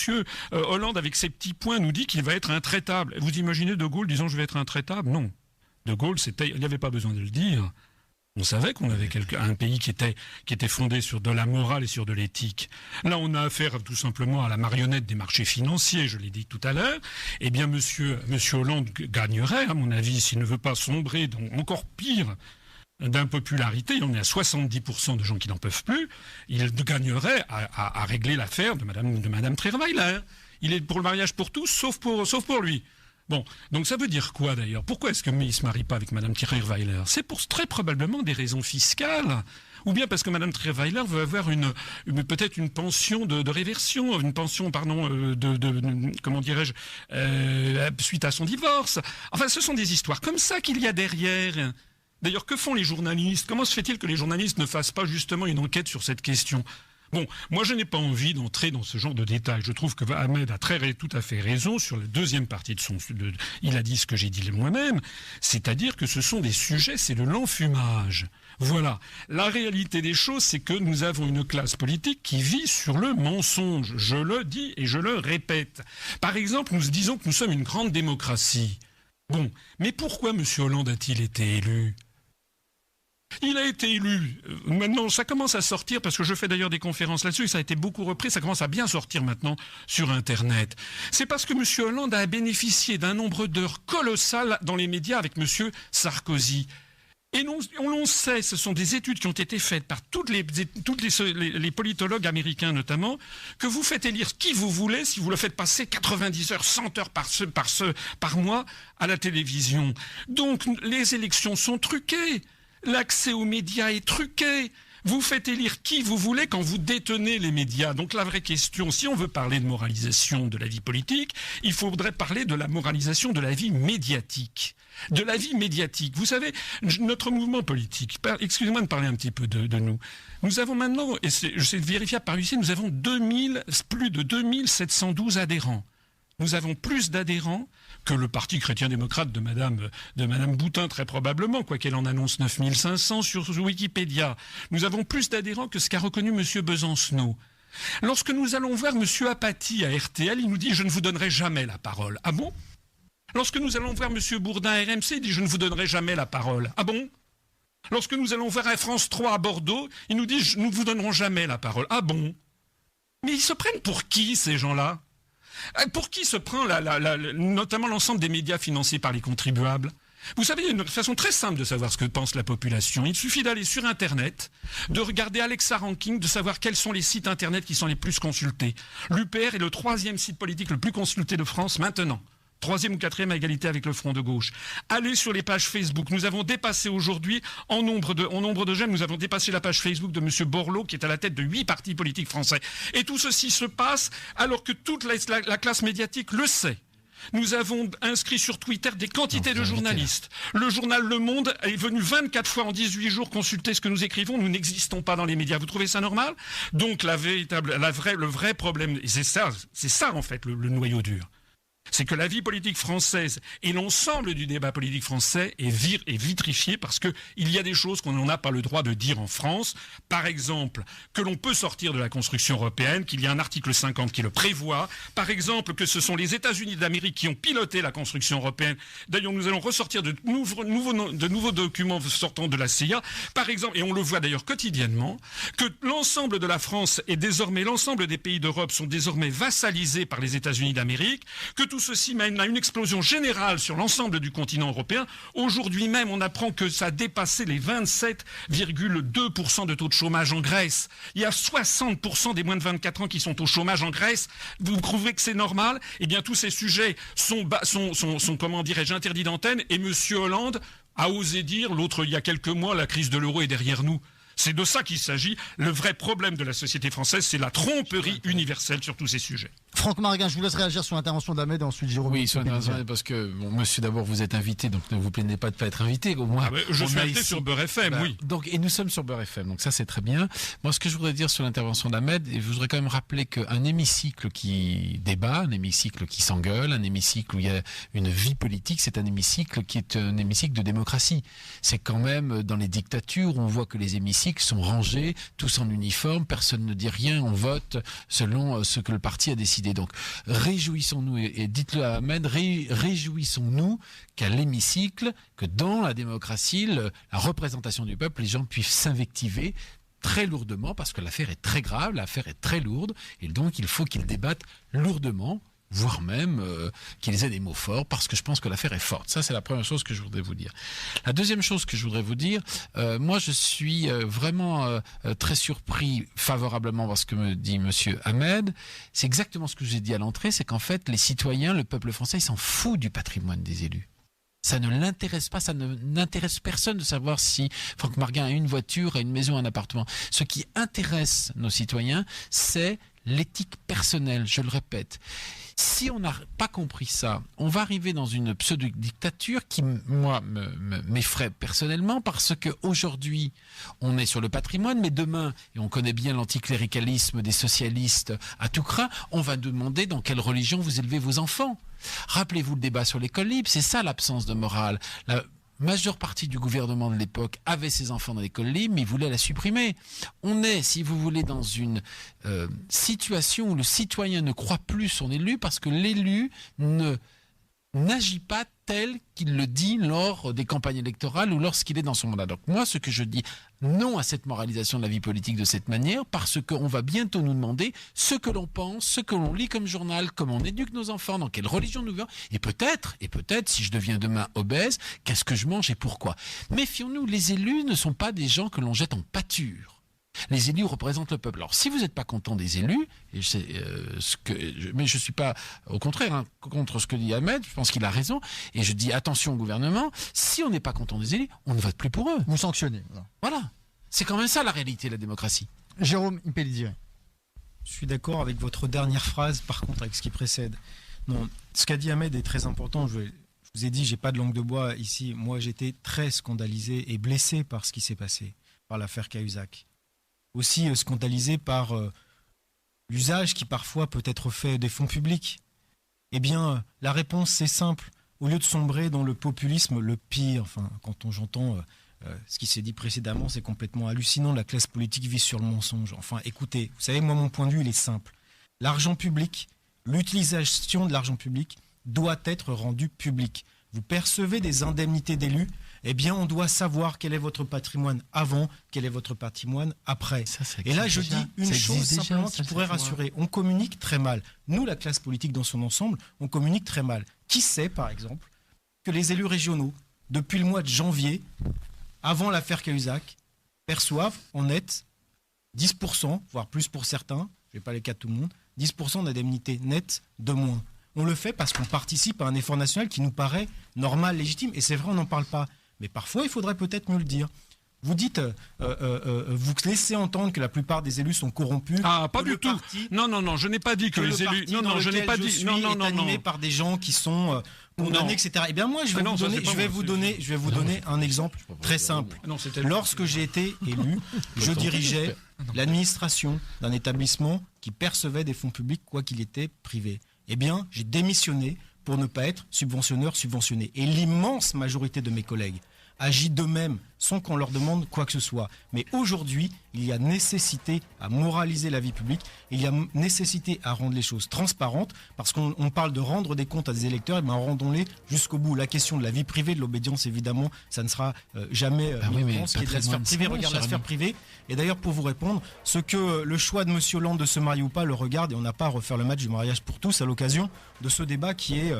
Hollande, avec ses petits points, nous dit qu'il va être intraitable. Vous imaginez De Gaulle disant « je vais être intraitable » Non. De Gaulle, il n'y avait pas besoin de le dire. On savait qu'on avait un pays qui était fondé sur de la morale et sur de l'éthique. Là, on a affaire tout simplement à la marionnette des marchés financiers, je l'ai dit tout à l'heure. Eh bien, monsieur Hollande gagnerait, à mon avis, s'il ne veut pas sombrer dans encore pire d'impopularité. On est à 70% de gens qui n'en peuvent plus. Il gagnerait à régler l'affaire de Madame Trierweiler. Il est pour le mariage pour tous, sauf pour lui. Bon, donc ça veut dire quoi d'ailleurs? Pourquoi est-ce que ne se marie pas avec Madame Trierweiler? C'est pour très probablement des raisons fiscales. ou bien parce que Mme Trierweiler veut avoir peut-être une pension de réversion, une pension, comment dirais-je, suite à son divorce. Enfin, ce sont des histoires comme ça qu'il y a derrière. D'ailleurs, que font les journalistes? Comment se fait-il que les journalistes ne fassent pas justement une enquête sur cette question? Bon, moi je n'ai pas envie d'entrer dans ce genre de détails. Je trouve que Ahmed a tout à fait raison sur la deuxième partie il a dit ce que j'ai dit moi-même, c'est-à-dire que ce sont des sujets, c'est de l'enfumage. Voilà. La réalité des choses, c'est que nous avons une classe politique qui vit sur le mensonge. Je le dis et je le répète. Par exemple, nous disons que nous sommes une grande démocratie. Bon, mais pourquoi M. Hollande a-t-il été élu ? Il a été élu. Maintenant, ça commence à sortir, parce que je fais d'ailleurs des conférences là-dessus, et ça a été beaucoup repris, ça commence à bien sortir maintenant sur Internet. C'est parce que M. Hollande a bénéficié d'un nombre d'heures colossal dans les médias avec M. Sarkozy. Et on l'on sait, ce sont des études qui ont été faites par tous les politologues américains notamment, que vous faites élire qui vous voulez si vous le faites passer 90 heures, 100 heures par mois à la télévision. Donc les élections sont truquées. L'accès aux médias est truqué. Vous faites élire qui vous voulez quand vous détenez les médias. Donc la vraie question, si on veut parler de moralisation de la vie politique, il faudrait parler de la moralisation de la vie médiatique. De la vie médiatique. Vous savez, notre mouvement politique, excusez-moi de parler un petit peu de nous. Nous avons maintenant, et c'est vérifiable par ici, nous avons plus de 2712 adhérents. Nous avons plus d'adhérents que le Parti chrétien-démocrate de Madame Boutin, très probablement, quoiqu'elle en annonce 9500 sur Wikipédia. Nous avons plus d'adhérents que ce qu'a reconnu M. Besancenot. Lorsque nous allons voir M. Apathy à RTL, il nous dit « Je ne vous donnerai jamais la parole ». Ah bon ? Lorsque nous allons voir M. Bourdin à RMC, il dit « Je ne vous donnerai jamais la parole ». Ah bon ? Lorsque nous allons voir à France 3 à Bordeaux, il nous dit « Nous ne vous donnerons jamais la parole ». Ah bon ? Mais ils se prennent pour qui, ces gens-là ? Pour qui se prend notamment l'ensemble des médias financés par les contribuables ? Vous savez, il y a une façon très simple de savoir ce que pense la population. Il suffit d'aller sur Internet, de regarder Alexa Ranking, de savoir quels sont les sites Internet qui sont les plus consultés. L'UPR est le 3e site politique le plus consulté de France maintenant. 3e ou 4e à égalité avec le Front de gauche. Allez sur les pages Facebook. Nous avons dépassé aujourd'hui, en nombre de j'aime, nous avons dépassé la page Facebook de M. Borloo, qui est à la tête de 8 partis politiques français. Et tout ceci se passe alors que toute la classe médiatique le sait. Nous avons inscrit sur Twitter des quantités de journalistes. Le journal Le Monde est venu 24 fois en 18 jours consulter ce que nous écrivons. Nous n'existons pas dans les médias. Vous trouvez ça normal ? Donc le vrai problème, et c'est ça en fait le noyau dur. C'est que la vie politique française et l'ensemble du débat politique français est vitrifié parce que il y a des choses qu'on n'a pas le droit de dire en France. Par exemple, que l'on peut sortir de la construction européenne, qu'il y a un article 50 qui le prévoit. Par exemple, que ce sont les États-Unis d'Amérique qui ont piloté la construction européenne. D'ailleurs, nous allons ressortir de nouveaux documents sortant de la CIA. Par exemple, et on le voit d'ailleurs quotidiennement, que l'ensemble de la France et désormais l'ensemble des pays d'Europe sont désormais vassalisés par les États-Unis d'Amérique, que tout ceci mène à une explosion générale sur l'ensemble du continent européen. Aujourd'hui même, on apprend que ça a dépassé les 27,2% de taux de chômage en Grèce. Il y a 60% des moins de 24 ans qui sont au chômage en Grèce. Vous trouvez que c'est normal ? Eh bien, tous ces sujets sont comment dirais-je, interdits d'antenne. Et M. Hollande a osé dire, il y a quelques mois, la crise de l'euro est derrière nous. C'est de ça qu'il s'agit. Le vrai problème de la société française, c'est la tromperie universelle sur tous ces sujets. Franck Marguin, je vous laisse réagir sur l'intervention d'Ahmed et ensuite Jérôme. Oui, sur l'intervention, parce que, monsieur, d'abord, vous êtes invité, donc ne vous plaignez pas de ne pas être invité. Au moins, je suis invité sur Beurre FM, oui. Donc, et nous sommes sur Beurre FM, donc ça, c'est très bien. Moi, ce que je voudrais dire sur l'intervention d'Ahmed, et je voudrais quand même rappeler qu'un hémicycle qui débat, un hémicycle qui s'engueule, un hémicycle où il y a une vie politique, c'est un hémicycle qui est un hémicycle de démocratie. C'est quand même dans les dictatures où on voit que les hémicycles sont rangés, tous en uniforme, personne ne dit rien, on vote selon ce que le parti a décidé. Donc, réjouissons-nous, et dites-le à Ahmed, réjouissons-nous qu'à l'hémicycle, que dans la démocratie, la représentation du peuple, les gens puissent s'invectiver très lourdement, parce que l'affaire est très grave, l'affaire est très lourde, et donc il faut qu'ils débattent lourdement, voire même qu'ils aient des mots forts, parce que je pense que l'affaire est forte. Ça, c'est la première chose que je voudrais vous dire. La deuxième chose que je voudrais vous dire, moi, je suis vraiment très surpris favorablement par ce que me dit monsieur Ahmed. C'est exactement ce que j'ai dit à l'entrée, c'est qu'en fait, les citoyens, le peuple français, ils s'en foutent du patrimoine des élus. Ça ne l'intéresse pas, ça n'intéresse personne de savoir si Franck Marguin a une voiture, a une maison, un appartement. Ce qui intéresse nos citoyens, c'est l'éthique personnelle, je le répète. Si on n'a pas compris ça, on va arriver dans une pseudo-dictature qui, moi, m'effraie personnellement parce qu'aujourd'hui, on est sur le patrimoine, mais demain, et on connaît bien l'anticléricalisme des socialistes à tout craint, on va nous demander dans quelle religion vous élevez vos enfants. Rappelez-vous le débat sur l'école libre, c'est ça l'absence de morale. La majeure partie du gouvernement de l'époque avait ses enfants dans l'école libre, mais il voulait la supprimer. On est, si vous voulez, dans une situation où le citoyen ne croit plus son élu parce que l'élu n'agit pas tel qu'il le dit lors des campagnes électorales ou lorsqu'il est dans son mandat. Donc moi, ce que je dis, non à cette moralisation de la vie politique de cette manière, parce qu'on va bientôt nous demander ce que l'on pense, ce que l'on lit comme journal, comment on éduque nos enfants, dans quelle religion nous vivons, et peut-être, si je deviens demain obèse, qu'est-ce que je mange et pourquoi. Méfions-nous, les élus ne sont pas des gens que l'on jette en pâture. Les élus représentent le peuple. Alors, si vous n'êtes pas content des élus, et mais je ne suis pas, au contraire, contre ce que dit Ahmed, je pense qu'il a raison, et je dis attention au gouvernement, si on n'est pas content des élus, on ne vote plus pour eux. Vous sanctionnez. Voilà. C'est quand même ça la réalité de la démocratie. Jérôme Impellizier. Je suis d'accord avec votre dernière phrase, par contre, avec ce qui précède. Non, ce qu'a dit Ahmed est très important. Je vous ai dit, j'ai pas de langue de bois ici. Moi, j'étais très scandalisé et blessé par ce qui s'est passé, par l'affaire Cahuzac. Aussi scandalisé par l'usage qui parfois peut être fait des fonds publics. Eh bien, la réponse, c'est simple. Au lieu de sombrer dans le populisme, le pire, enfin, quand j'entends ce qui s'est dit précédemment, c'est complètement hallucinant. La classe politique vit sur le mensonge. Enfin, écoutez, vous savez, moi, mon point de vue, il est simple. L'argent public, l'utilisation de l'argent public doit être rendue publique. Vous percevez des indemnités d'élus, eh bien, on doit savoir quel est votre patrimoine avant, quel est votre patrimoine après. Et là, je dis une chose simplement qui pourrait rassurer. On communique très mal. Nous, la classe politique dans son ensemble, on communique très mal. Qui sait, par exemple, que les élus régionaux, depuis le mois de janvier, avant l'affaire Cahuzac, perçoivent en net 10%, voire plus pour certains, je ne vais pas les cas de tout le monde, 10% d'indemnité nette de moins. On le fait parce qu'on participe à un effort national qui nous paraît normal, légitime. Et c'est vrai, on n'en parle pas. Mais parfois, il faudrait peut-être mieux le dire. Vous dites, vous laissez entendre que la plupart des élus sont corrompus. Ah, pas du tout. Non, je n'ai pas dit que les élus. Non, je n'ai pas dit. Non, est animé par des gens qui sont condamnés, etc. Eh bien, moi, je vais vous donner un exemple très simple. Lorsque j'ai été élu, je dirigeais l'administration d'un établissement qui percevait des fonds publics, quoi qu'il était privé. Eh bien, j'ai démissionné pour ne pas être subventionné. Et l'immense majorité de mes collègues agit d'eux-mêmes sans qu'on leur demande quoi que ce soit. Mais aujourd'hui, il y a nécessité à moraliser la vie publique, il y a nécessité à rendre les choses transparentes, parce qu'on parle de rendre des comptes à des électeurs, et bien rendons-les jusqu'au bout. La question de la vie privée, de l'obédience, évidemment, ça ne sera jamais ce qui est de la sphère privée regarde la sphère privée. Et d'ailleurs, pour vous répondre, ce que le choix de M. Hollande de se marier ou pas le regarde, et on n'a pas à refaire le match du mariage pour tous à l'occasion de ce débat qui est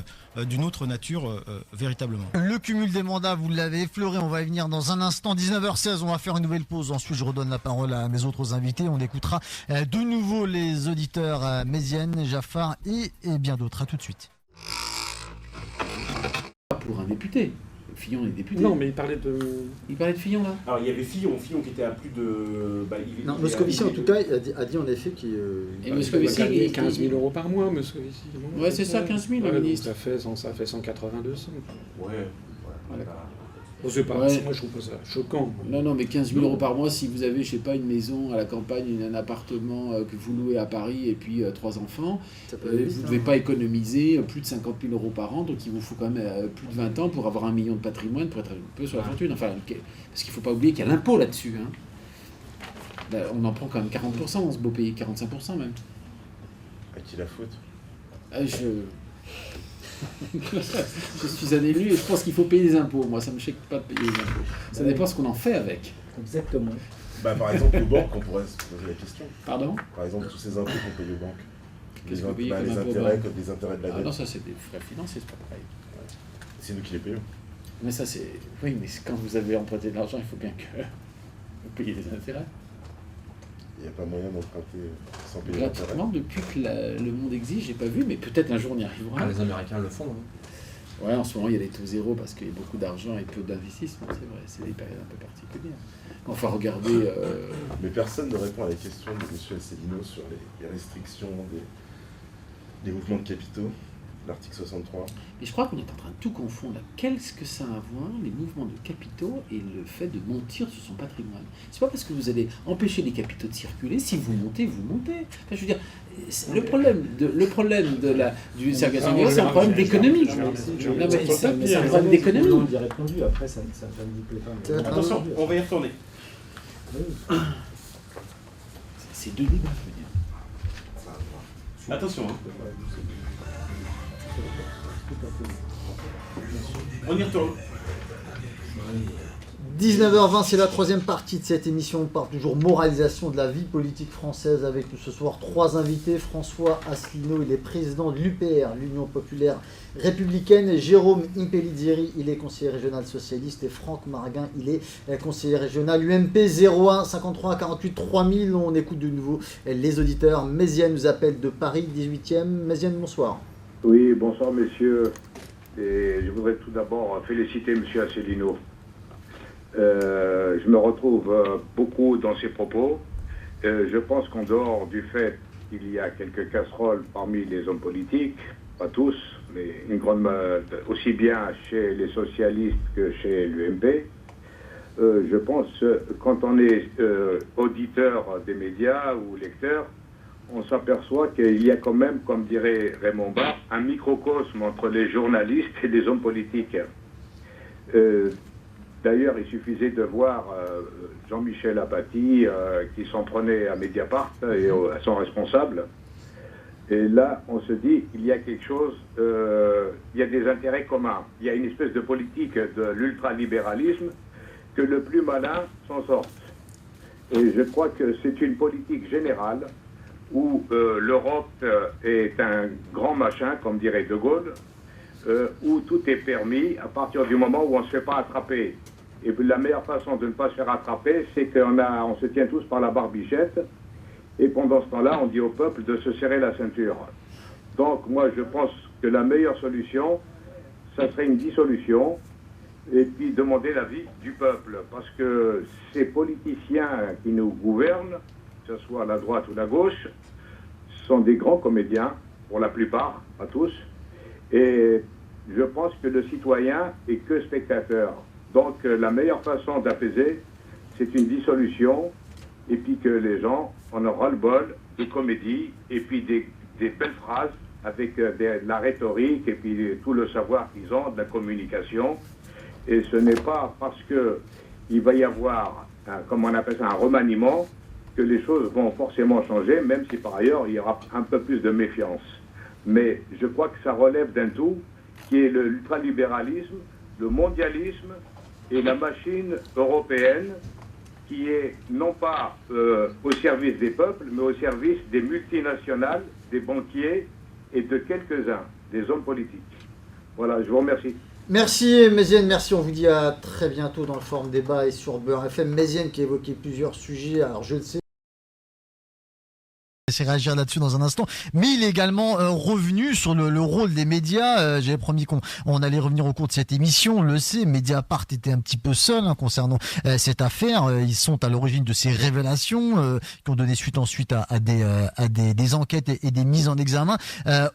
d'une autre nature véritablement. Le cumul des mandats, vous l'avez effleuré, on va y venir dans un instant. 19h16, on va faire une nouvelle pause. Ensuite, je redonne la parole à mes autres invités. On écoutera de nouveau les auditeurs Méziane, Jaffar et bien d'autres. À tout de suite. Pour un député. Fillon est député. Non, mais il parlait de Fillon, là. Alors, il y avait Fillon qui était à plus de... non, Moscovici, en tout cas, a dit en effet qu'il... Et Moscovici, il gagne 15 000 € par mois, Moscovici. Ouais, c'est ça, 15 000, le ministre. Ça fait 180-200. Ouais. C'est pas, moi, je trouve pas ça choquant. Non, mais 15 000 € par mois, si vous avez, je sais pas, une maison à la campagne, un appartement que vous louez à Paris et puis 3 enfants, vous ne devez pas économiser plus de 50 000 € par an, donc il vous faut quand même plus de 20 ans pour avoir 1 million de patrimoine, pour être un peu sur la fortune. Enfin, parce qu'il ne faut pas oublier qu'il y a l'impôt là-dessus. Hein. Là, on en prend quand même 40% dans ce beau pays, 45% même. À qui la faute Je suis un élu et je pense qu'il faut payer des impôts. Moi, ça me choque pas de payer des impôts. Ça dépend ce qu'on en fait avec. Exactement. Par exemple, aux banques, on pourrait se poser la question. Pardon ? Par exemple, tous ces impôts qu'on paye aux banques. Qu'est-ce qu'on paye comme les impôts intérêts, comme des intérêts de la dette. Ah non, ça c'est des frais financiers, c'est pas pareil. C'est nous qui les payons. Mais ça c'est... Oui, mais quand vous avez emprunté de l'argent, il faut bien que vous payiez les intérêts. Il n'y a pas moyen d'emprunter sans payer gratuitement depuis que le monde existe, j'ai pas vu, mais peut-être un jour on y arrivera. Les Américains le font. Ouais, en ce moment, il y a des taux zéro parce qu'il y a beaucoup d'argent et peu d'investissement, c'est vrai. C'est des périodes un peu particulières. Enfin, regardez... Mais personne ne répond à la question de M. Asselineau sur les restrictions des mouvements de capitaux, l'article 63. Mais je crois qu'on est en train de tout confondre. Qu'est-ce que ça a à voir, les mouvements de capitaux et le fait de mentir sur son patrimoine? C'est pas parce que vous allez empêcher les capitaux de circuler, si vous montez, vous montez. Enfin, je veux dire, le problème du circulation du c'est un problème d'économie. C'est un problème d'économie. On y a répondu, après ça ne me plaît pas. Attention, on va y retourner. C'est deux débats, je veux dire. Attention. On y retourne. 19h20, c'est la troisième partie de cette émission. On parle toujours moralisation de la vie politique française avec nous ce soir 3 invités. François Asselineau, il est président de l'UPR, l'Union Populaire Républicaine. Et Jérôme Impellizzeri, il est conseiller régional socialiste. Et Franck Marguin, il est conseiller régional UMP 01 53 48 3000. On écoute de nouveau les auditeurs. Méziane nous appelle de Paris, 18e. Méziane, bonsoir. Oui, bonsoir messieurs. Et je voudrais tout d'abord féliciter monsieur Asselineau. Je me retrouve beaucoup dans ses propos. Je pense qu'en dehors du fait qu'il y a quelques casseroles parmi les hommes politiques, pas tous, mais une grande, aussi bien chez les socialistes que chez l'UMP, je pense quand on est auditeur des médias ou lecteur, on s'aperçoit qu'il y a quand même, comme dirait Raymond Barre, un microcosme entre les journalistes et les hommes politiques. D'ailleurs, il suffisait de voir Jean-Michel Apathy qui s'en prenait à Mediapart et à son responsable. Et là, on se dit, il y a quelque chose, il y a des intérêts communs. Il y a une espèce de politique de l'ultralibéralisme que le plus malin s'en sorte. Et je crois que c'est une politique générale où l'Europe est un grand machin, comme dirait De Gaulle, où tout est permis à partir du moment où on ne se fait pas attraper. Et la meilleure façon de ne pas se faire attraper, c'est qu'on se tient tous par la barbichette, et pendant ce temps-là, on dit au peuple de se serrer la ceinture. Donc moi, je pense que la meilleure solution, ça serait une dissolution, et puis demander l'avis du peuple, parce que ces politiciens qui nous gouvernent, que ce soit la droite ou la gauche, sont des grands comédiens, pour la plupart, pas tous, et je pense que le citoyen est que spectateur. Donc la meilleure façon d'apaiser, c'est une dissolution, et puis que les gens en auront le bol de comédie, et puis des belles phrases avec de la rhétorique, et puis tout le savoir qu'ils ont, de la communication. Et ce n'est pas parce qu'il va y avoir, comme on appelle ça, un remaniement, que les choses vont forcément changer, même si par ailleurs il y aura un peu plus de méfiance. Mais je crois que ça relève d'un tout, qui est l'ultralibéralisme, le mondialisme et la machine européenne, qui est non pas au service des peuples, mais au service des multinationales, des banquiers et de quelques-uns, des hommes politiques. Voilà, je vous remercie. Merci Méziane, merci, on vous dit à très bientôt dans le Forum Débat et sur Beurre FM. Méziane qui a évoqué plusieurs sujets, alors je le sais, je vais réagir là-dessus dans un instant, mais il est également revenu sur le rôle des médias. J'avais promis qu'on allait revenir au cours de cette émission, on le sait, Mediapart était un petit peu seul concernant cette affaire. Ils sont à l'origine de ces révélations qui ont donné suite ensuite à des enquêtes et des mises en examen.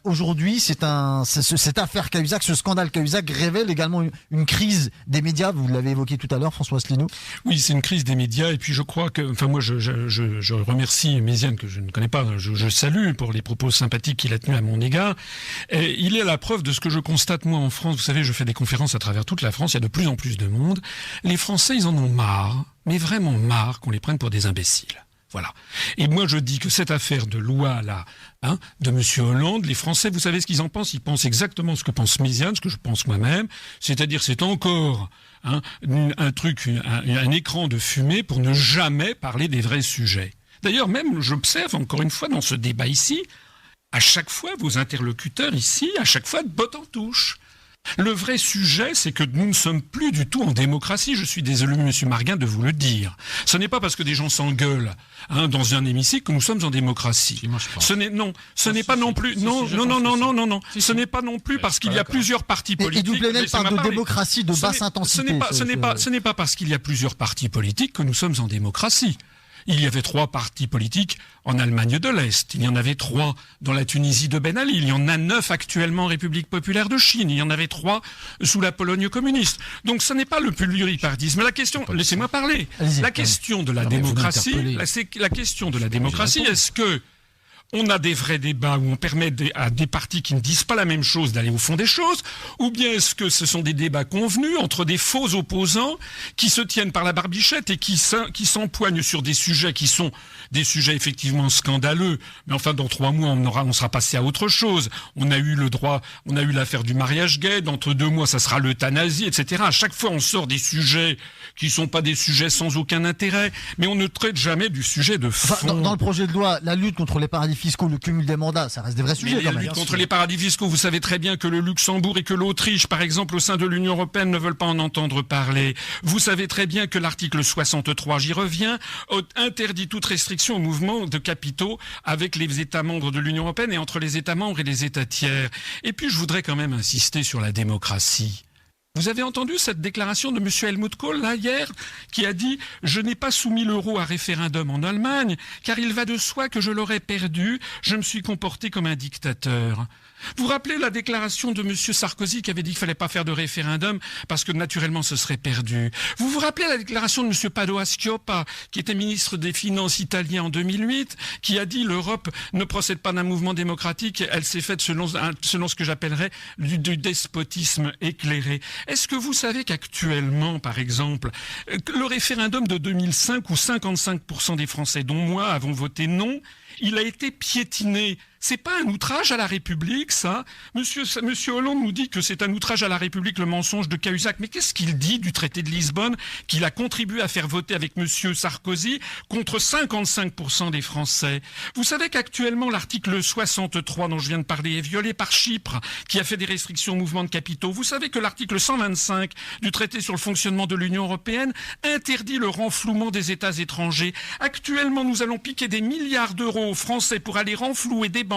Aujourd'hui, cette affaire Cahuzac, ce scandale Cahuzac révèle également une crise des médias. Vous l'avez évoqué tout à l'heure, François Asselineau. Oui, c'est une crise des médias, et puis je crois que, enfin moi je remercie Méziane, que je ne connais pas, je salue pour les propos sympathiques qu'il a tenus à mon égard. Et il est la preuve de ce que je constate moi en France. Vous savez, je fais des conférences à travers toute la France, il y a de plus en plus de monde. Les Français, ils en ont marre, mais vraiment marre qu'on les prenne pour des imbéciles. Voilà. Et moi, je dis que cette affaire de loi, là, de Monsieur Hollande, les Français, vous savez ce qu'ils en pensent? Ils pensent exactement ce que pense Méziane, ce que je pense moi-même. C'est-à-dire, c'est encore un truc, un écran de fumée pour ne jamais parler des vrais sujets. D'ailleurs, même, j'observe encore une fois dans ce débat ici, à chaque fois, vos interlocuteurs ici, à chaque fois, de botte en touche. Le vrai sujet, c'est que nous ne sommes plus du tout en démocratie. Je suis désolé, Monsieur Marguin, de vous le dire. Ce n'est pas parce que des gens s'engueulent dans un hémicycle que nous sommes en démocratie. Ce n'est pas non plus. Non. Ce n'est pas non plus parce qu'il y a plusieurs partis politiques. Et Plenel parle de démocratie de basse intensité. Ce n'est pas parce qu'il y a plusieurs partis politiques que nous sommes en démocratie. Il y avait 3 partis politiques en Allemagne de l'Est. Il y en avait 3 dans la Tunisie de Ben Ali. Il y en a 9 actuellement en République populaire de Chine. Il y en avait 3 sous la Pologne communiste. Donc ce n'est pas le pluripartisme. La question, laissez-moi parler. La question de la démocratie, est-ce que on a des vrais débats où on permet à des partis qui ne disent pas la même chose d'aller au fond des choses, ou bien est-ce que ce sont des débats convenus entre des faux opposants qui se tiennent par la barbichette et qui s'empoignent sur des sujets qui sont des sujets effectivement scandaleux, mais enfin dans 3 mois on sera passé à autre chose. On a eu l'affaire du mariage gay, dans 2 mois ça sera l'euthanasie, etc. À chaque fois on sort des sujets qui sont pas des sujets sans aucun intérêt, mais on ne traite jamais du sujet de fond. Enfin, dans le projet de loi, la lutte contre les paradis fiscaux, le cumul des mandats, ça reste des vrais sujets. La lutte contre les paradis fiscaux, vous savez très bien que le Luxembourg et que l'Autriche, par exemple, au sein de l'Union européenne, ne veulent pas en entendre parler. Vous savez très bien que l'article 63, j'y reviens, interdit toute restriction au mouvement de capitaux avec les États membres de l'Union européenne et entre les États membres et les États tiers. Et puis, je voudrais quand même insister sur la démocratie. Vous avez entendu cette déclaration de M. Helmut Kohl, là, hier, qui a dit « Je n'ai pas soumis l'euro à référendum en Allemagne, car il va de soi que je l'aurais perdu, je me suis comporté comme un dictateur. » Vous vous rappelez la déclaration de M. Sarkozy qui avait dit qu'il fallait pas faire de référendum parce que naturellement ce serait perdu. Vous vous rappelez la déclaration de M. Padoa-Schioppa qui était ministre des Finances italien en 2008 qui a dit l'Europe ne procède pas d'un mouvement démocratique, elle s'est faite selon ce que j'appellerais du despotisme éclairé. Est-ce que vous savez qu'actuellement, par exemple, le référendum de 2005 où 55% des Français, dont moi, avons voté non, il a été piétiné. C'est pas un outrage à la République, ça. Monsieur Hollande nous dit que c'est un outrage à la République, le mensonge de Cahuzac. Mais qu'est-ce qu'il dit du traité de Lisbonne, qu'il a contribué à faire voter avec Monsieur Sarkozy contre 55% des Français? Vous savez qu'actuellement, l'article 63 dont je viens de parler est violé par Chypre, qui a fait des restrictions au mouvement de capitaux. Vous savez que l'article 125 du traité sur le fonctionnement de l'Union européenne interdit le renflouement des États étrangers. Actuellement, nous allons piquer des milliards d'euros aux Français pour aller renflouer des banques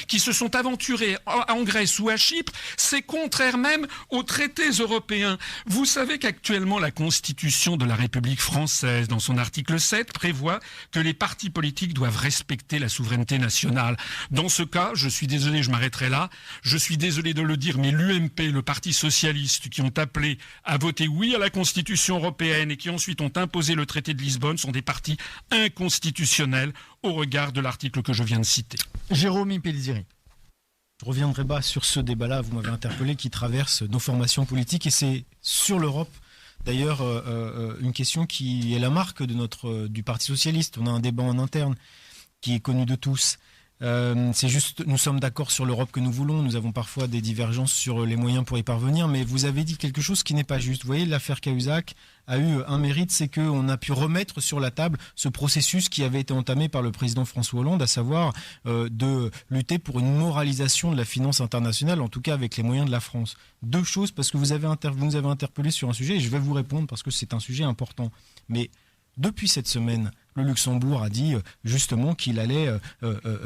qui se sont aventurées en Grèce ou à Chypre, c'est contraire même aux traités européens. Vous savez qu'actuellement la Constitution de la République française, dans son article 7, prévoit que les partis politiques doivent respecter la souveraineté nationale. Dans ce cas, je suis désolé, je m'arrêterai là, je suis désolé de le dire, mais l'UMP, le Parti socialiste, qui ont appelé à voter oui à la Constitution européenne et qui ensuite ont imposé le traité de Lisbonne, sont des partis inconstitutionnels au regard de l'article que je viens de citer. Jérôme Pellizieri. Je reviendrai pas sur ce débat-là, vous m'avez interpellé, qui traverse nos formations politiques, et c'est sur l'Europe. D'ailleurs, une question qui est la marque du Parti socialiste. On a un débat en interne qui est connu de tous. C'est juste, nous sommes d'accord sur l'Europe que nous voulons. Nous avons parfois des divergences sur les moyens pour y parvenir, mais vous avez dit quelque chose qui n'est pas juste. Vous voyez, l'affaire Cahuzac a eu un mérite, c'est qu'on a pu remettre sur la table ce processus qui avait été entamé par le président François Hollande, à savoir de lutter pour une moralisation de la finance internationale, en tout cas avec les moyens de la France. 2 choses, parce que vous nous avez interpellé sur un sujet, et je vais vous répondre parce que c'est un sujet important. Mais depuis cette semaine, le Luxembourg a dit justement qu'il allait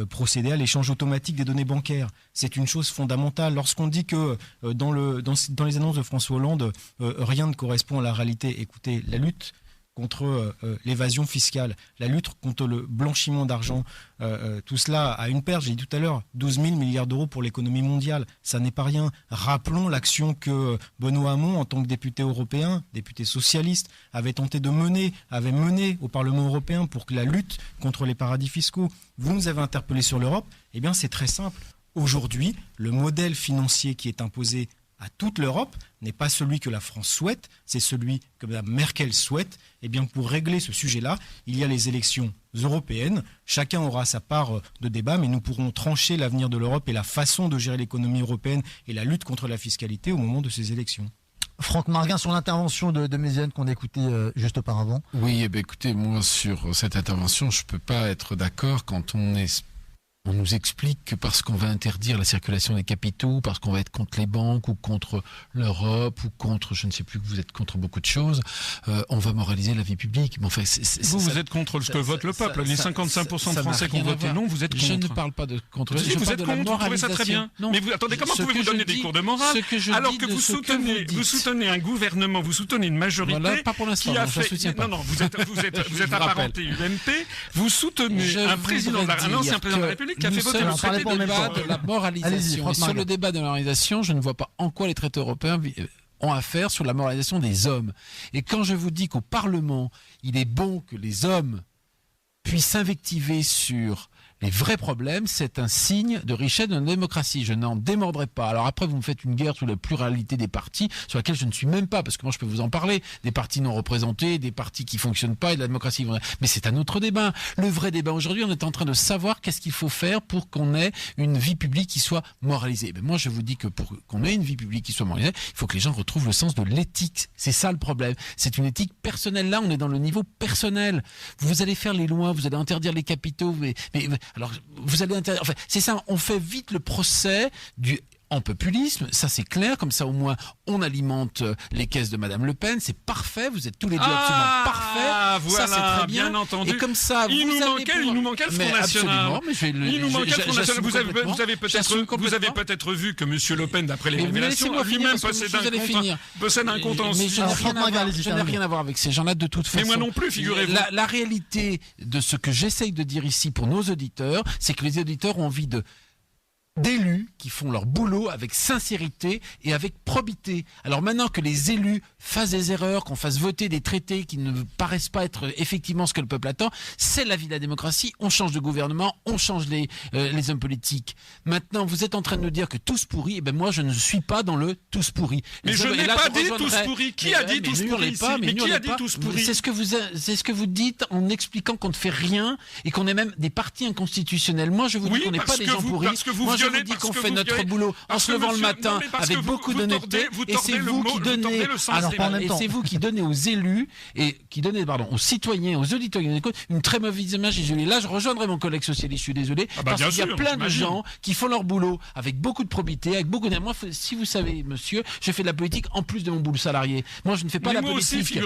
procéder à l'échange automatique des données bancaires. C'est une chose fondamentale. Lorsqu'on dit que dans les annonces de François Hollande, rien ne correspond à la réalité, écoutez, la lutte contre l'évasion fiscale, la lutte contre le blanchiment d'argent, tout cela a une perte, j'ai dit tout à l'heure, 12 000 milliards d'euros pour l'économie mondiale, ça n'est pas rien. Rappelons l'action que Benoît Hamon, en tant que député européen, député socialiste, avait mené au Parlement européen pour que la lutte contre les paradis fiscaux. Vous nous avez interpellé sur l'Europe, eh bien c'est très simple. Aujourd'hui, le modèle financier qui est imposé à toute l'Europe n'est pas celui que la France souhaite, c'est celui que Mme Merkel souhaite. Eh bien, pour régler ce sujet-là, il y a les élections européennes. Chacun aura sa part de débat, mais nous pourrons trancher l'avenir de l'Europe et la façon de gérer l'économie européenne et la lutte contre la fiscalité au moment de ces élections. Franck Marguin, sur l'intervention de Méziane qu'on a écoutée juste auparavant. Oui, écoutez, moi, sur cette intervention, je ne peux pas être d'accord quand on est On nous explique que parce qu'on va interdire la circulation des capitaux, parce qu'on va être contre les banques ou contre l'Europe ou contre, je ne sais plus, que vous êtes contre beaucoup de choses, on va moraliser la vie publique. Mais enfin, vous êtes contre ce que vote le peuple. Les 55% de Français qui ont voté non, vous êtes contre. Je ne parle pas de contre. Si, vous êtes contre, vous trouvez ça très bien. Non. Mais attendez, comment pouvez-vous donner des cours de morale alors que vous soutenez un gouvernement, vous soutenez une majorité pas pour l'instant, qui a fait... Non, vous êtes apparenté UMP, vous soutenez un ancien président de la République qui a fait voter le traité de la moralisation. Sur le débat de la moralisation, je ne vois pas en quoi les traités européens ont à faire sur la moralisation des hommes. Et quand je vous dis qu'au Parlement, il est bon que les hommes puissent s'invectiver sur les vrais problèmes, c'est un signe de richesse de notre démocratie. Je n'en démordrai pas. Alors après, vous me faites une guerre sur la pluralité des partis, sur laquelle je ne suis même pas, parce que moi je peux vous en parler, des partis non représentés, des partis qui fonctionnent pas et de la démocratie. Mais c'est un autre débat. Le vrai débat aujourd'hui, on est en train de savoir qu'est-ce qu'il faut faire pour qu'on ait une vie publique qui soit moralisée. Mais moi je vous dis que pour qu'on ait une vie publique qui soit moralisée, il faut que les gens retrouvent le sens de l'éthique. C'est ça le problème. C'est une éthique personnelle. Là, on est dans le niveau personnel. Vous allez faire les lois, vous allez interdire les capitaux, mais alors, vous allez interdire... Enfin, c'est ça, on fait vite le procès en populisme, ça c'est clair, comme ça au moins on alimente les caisses de Madame Le Pen, c'est parfait, vous êtes tous les deux absolument parfaits, voilà, ça c'est très bien entendu. Et comme ça, il nous manquait le Front National. Il nous manquait le Front National. Vous avez peut-être vu que Monsieur Le Pen, d'après les révélations, lui-même possède un compte en Suisse. Je n'ai rien à voir avec ces gens-là de toute façon. Mais moi non plus, figurez-vous. La réalité de ce que j'essaye de dire ici pour nos auditeurs, c'est que les auditeurs ont envie d'élus qui font leur boulot avec sincérité et avec probité. Alors maintenant que les élus fassent des erreurs, qu'on fasse voter des traités qui ne paraissent pas être effectivement ce que le peuple attend, c'est la vie de la démocratie. On change de gouvernement, on change les hommes politiques. Maintenant, vous êtes en train de nous dire que tous pourris, et ben moi je ne suis pas dans le tous pourris. Mais je n'ai pas dit tous pourris. Qui a dit tous pourris ici ? Mais qui a dit tous pourris ? C'est ce que vous dites en expliquant qu'on ne fait rien et qu'on est même des partis inconstitutionnels. Moi je vous dis qu'on n'est pas des gens pourris. Moi je vous dis qu'on fait notre boulot en se levant le matin avec beaucoup d'honnêteté et c'est vous qui donnez c'est vous qui donnez aux élus et qui donnez aux citoyens, aux auditeurs une très mauvaise image. Et là je rejoindrai mon collègue socialiste, je suis désolé, parce qu'il y a plein de gens qui font leur boulot avec beaucoup de probité, avec beaucoup d'amour. Moi, si vous savez, monsieur, je fais de la politique en plus de mon boulot salarié. Moi je ne fais pas la politique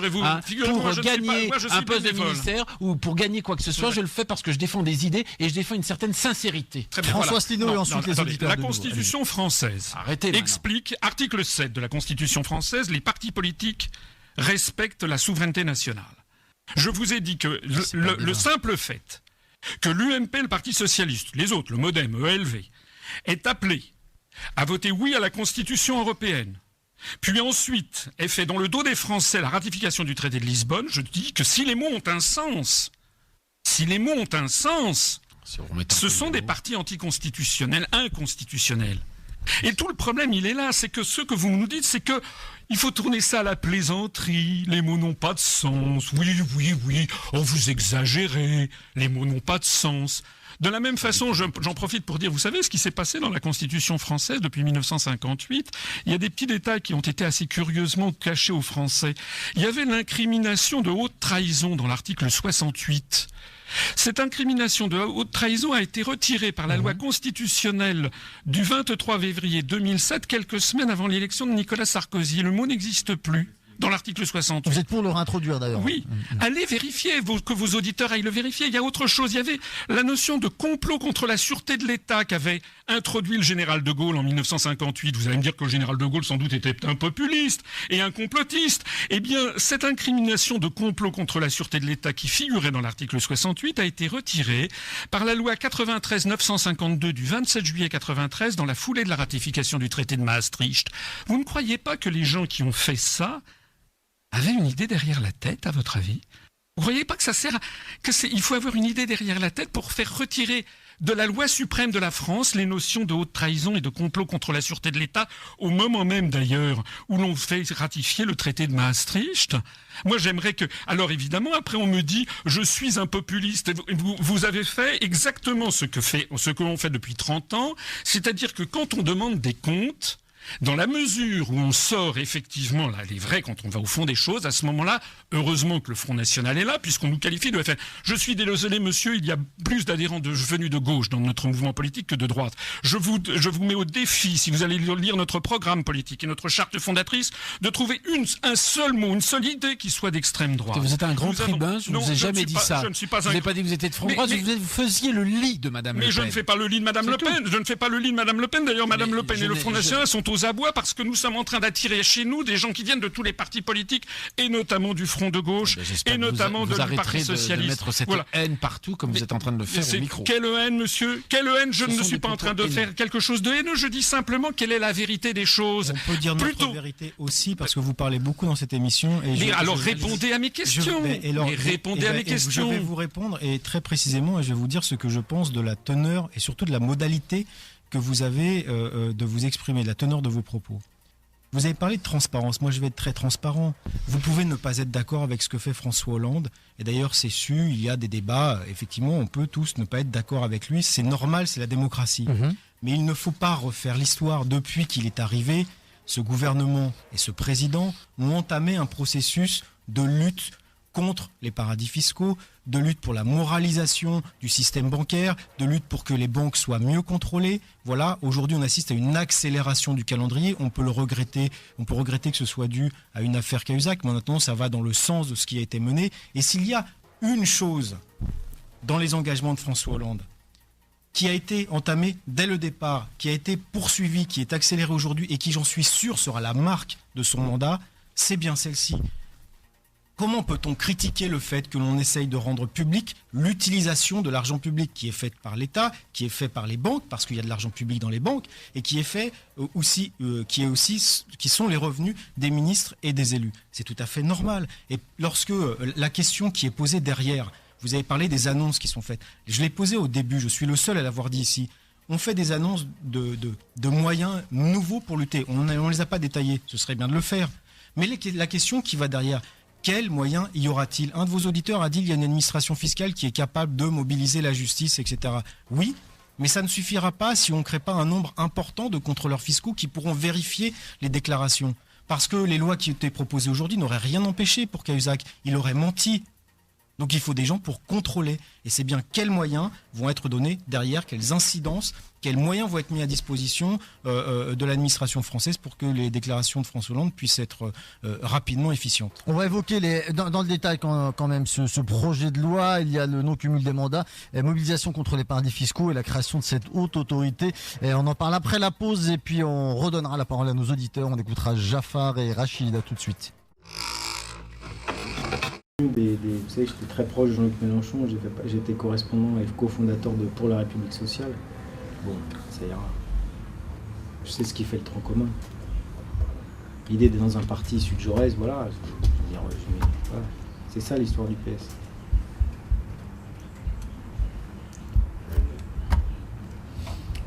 pour gagner un poste de ministère ou pour gagner quoi que ce soit. Je le fais parce que je défends des idées et je défends une certaine sincérité. François Asselineau et ensuite les auditeurs. La Constitution française explique, article 7 de la Constitution française, les partis politiques respectent la souveraineté nationale. Je vous ai dit que le simple fait que l'UMP, le Parti Socialiste, les autres, le MoDem, ELV, est appelé à voter oui à la Constitution européenne, puis ensuite est fait dans le dos des Français la ratification du traité de Lisbonne, je dis que si les mots ont un sens, ce sont des partis anticonstitutionnels, inconstitutionnels. Et tout le problème, il est là, c'est que ce que vous nous dites, c'est que il faut tourner ça à la plaisanterie, les mots n'ont pas de sens, oui, oh vous exagérez, les mots n'ont pas de sens. De la même façon, j'en profite pour dire, vous savez ce qui s'est passé dans la Constitution française depuis 1958 ? Il y a des petits détails qui ont été assez curieusement cachés aux Français. Il y avait l'incrimination de haute trahison dans l'article 68. Cette incrimination de haute trahison a été retirée par la loi constitutionnelle du 23 février 2007, quelques semaines avant l'élection de Nicolas Sarkozy. Le mot n'existe plus dans l'article 68. Vous êtes pour le réintroduire d'ailleurs. Oui, allez vérifier, que vos auditeurs aillent le vérifier. Il y a autre chose, il y avait la notion de complot contre la sûreté de l'État qu'avait introduit le général de Gaulle en 1958. Vous allez me dire que le général de Gaulle sans doute était un populiste et un complotiste. Eh bien, cette incrimination de complot contre la sûreté de l'État qui figurait dans l'article 68 a été retirée par la loi 93-952 du 27 juillet 93 dans la foulée de la ratification du traité de Maastricht. Vous ne croyez pas que les gens qui ont fait ça avaient une idée derrière la tête, à votre avis ? Vous ne croyez pas que ça sert il faut avoir une idée derrière la tête pour faire retirer de la loi suprême de la France les notions de haute trahison et de complot contre la sûreté de l'État, au moment même d'ailleurs où l'on fait ratifier le traité de Maastricht ? Moi j'aimerais que... Alors évidemment, après on me dit, je suis un populiste. Vous avez fait exactement ce que l'on fait depuis 30 ans, c'est-à-dire que quand on demande des comptes, Dans la mesure où on sort effectivement, là, les vrais, quand on va au fond des choses, à ce moment-là, heureusement que le Front National est là, puisqu'on nous qualifie de FN. Je suis désolé, monsieur, il y a plus d'adhérents venus de gauche dans notre mouvement politique que de droite. Je vous mets au défi, si vous allez lire notre programme politique et notre charte fondatrice, de trouver un seul mot, une seule idée qui soit d'extrême droite. Vous êtes un grand tribun, je ne vous ai jamais dit ça. Je ne suis pas vous n'avez pas dit que vous étiez de front droit, vous faisiez le lit de Madame Le Pen. Mais je ne fais pas le lit de Madame Le Pen. Je ne fais pas le lit de Madame Le Pen. D'ailleurs, Madame Le Pen et le Front National sont aux abois parce que nous sommes en train d'attirer chez nous des gens qui viennent de tous les partis politiques et notamment du Front de gauche et notamment du Parti Socialiste. De mettre cette haine partout comme vous êtes en train de le faire au micro. Quelle haine, monsieur? Quelle haine? Je ne suis pas en train de faire quelque chose de haineux. Je dis simplement quelle est la vérité des choses. On peut dire notre vérité aussi parce que vous parlez beaucoup dans cette émission. Mais alors répondez à mes questions. Répondez à mes questions. Je vais vous répondre et très précisément et je vais vous dire ce que je pense de la teneur et surtout de la modalité que vous avez de vous exprimer, de la teneur de vos propos. Vous avez parlé de transparence. Moi, je vais être très transparent. Vous pouvez ne pas être d'accord avec ce que fait François Hollande. Et d'ailleurs, c'est su, il y a des débats. Effectivement, on peut tous ne pas être d'accord avec lui. C'est normal, c'est la démocratie. Mais il ne faut pas refaire l'histoire. Depuis qu'il est arrivé, ce gouvernement et ce président ont entamé un processus de lutte contre les paradis fiscaux, de lutte pour la moralisation du système bancaire, de lutte pour que les banques soient mieux contrôlées. Voilà, aujourd'hui on assiste à une accélération du calendrier. On peut regretter que ce soit dû à une affaire Cahuzac, mais maintenant ça va dans le sens de ce qui a été mené. Et s'il y a une chose dans les engagements de François Hollande qui a été entamée dès le départ, qui a été poursuivie, qui est accélérée aujourd'hui et qui, j'en suis sûr, sera la marque de son mandat, c'est bien celle-ci. Comment peut-on critiquer le fait que l'on essaye de rendre public l'utilisation de l'argent public qui est faite par l'État, qui est fait par les banques, parce qu'il y a de l'argent public dans les banques, et qui est fait aussi, qui sont les revenus des ministres et des élus. C'est tout à fait normal. Et lorsque la question qui est posée derrière, vous avez parlé des annonces qui sont faites. Je l'ai posée au début, je suis le seul à l'avoir dit ici. On fait des annonces de moyens nouveaux pour lutter. On ne les a pas détaillés, ce serait bien de le faire. Mais la question qui va derrière, quels moyens y aura-t-il? Un de vos auditeurs a dit qu'il y a une administration fiscale qui est capable de mobiliser la justice, etc. Oui, mais ça ne suffira pas si on ne crée pas un nombre important de contrôleurs fiscaux qui pourront vérifier les déclarations. Parce que les lois qui étaient proposées aujourd'hui n'auraient rien empêché pour Cahuzac. Il aurait menti. Donc il faut des gens pour contrôler. Et c'est bien quels moyens vont être donnés derrière, quelles incidences, quels moyens vont être mis à disposition de l'administration française pour que les déclarations de François Hollande puissent être rapidement efficientes. On va évoquer dans le détail quand même ce projet de loi. Il y a le non-cumul des mandats, mobilisation contre les paradis fiscaux et la création de cette haute autorité. Et on en parle après la pause et puis on redonnera la parole à nos auditeurs. On écoutera Jafar et Rachid. À tout de suite. Vous savez, j'étais très proche de Jean-Luc Mélenchon, j'étais correspondant et cofondateur de Pour la République sociale. Bon, ça ira. Je sais ce qui fait le tronc commun. L'idée d'être dans un parti issu de Jaurès, voilà. Voilà. C'est ça l'histoire du PS.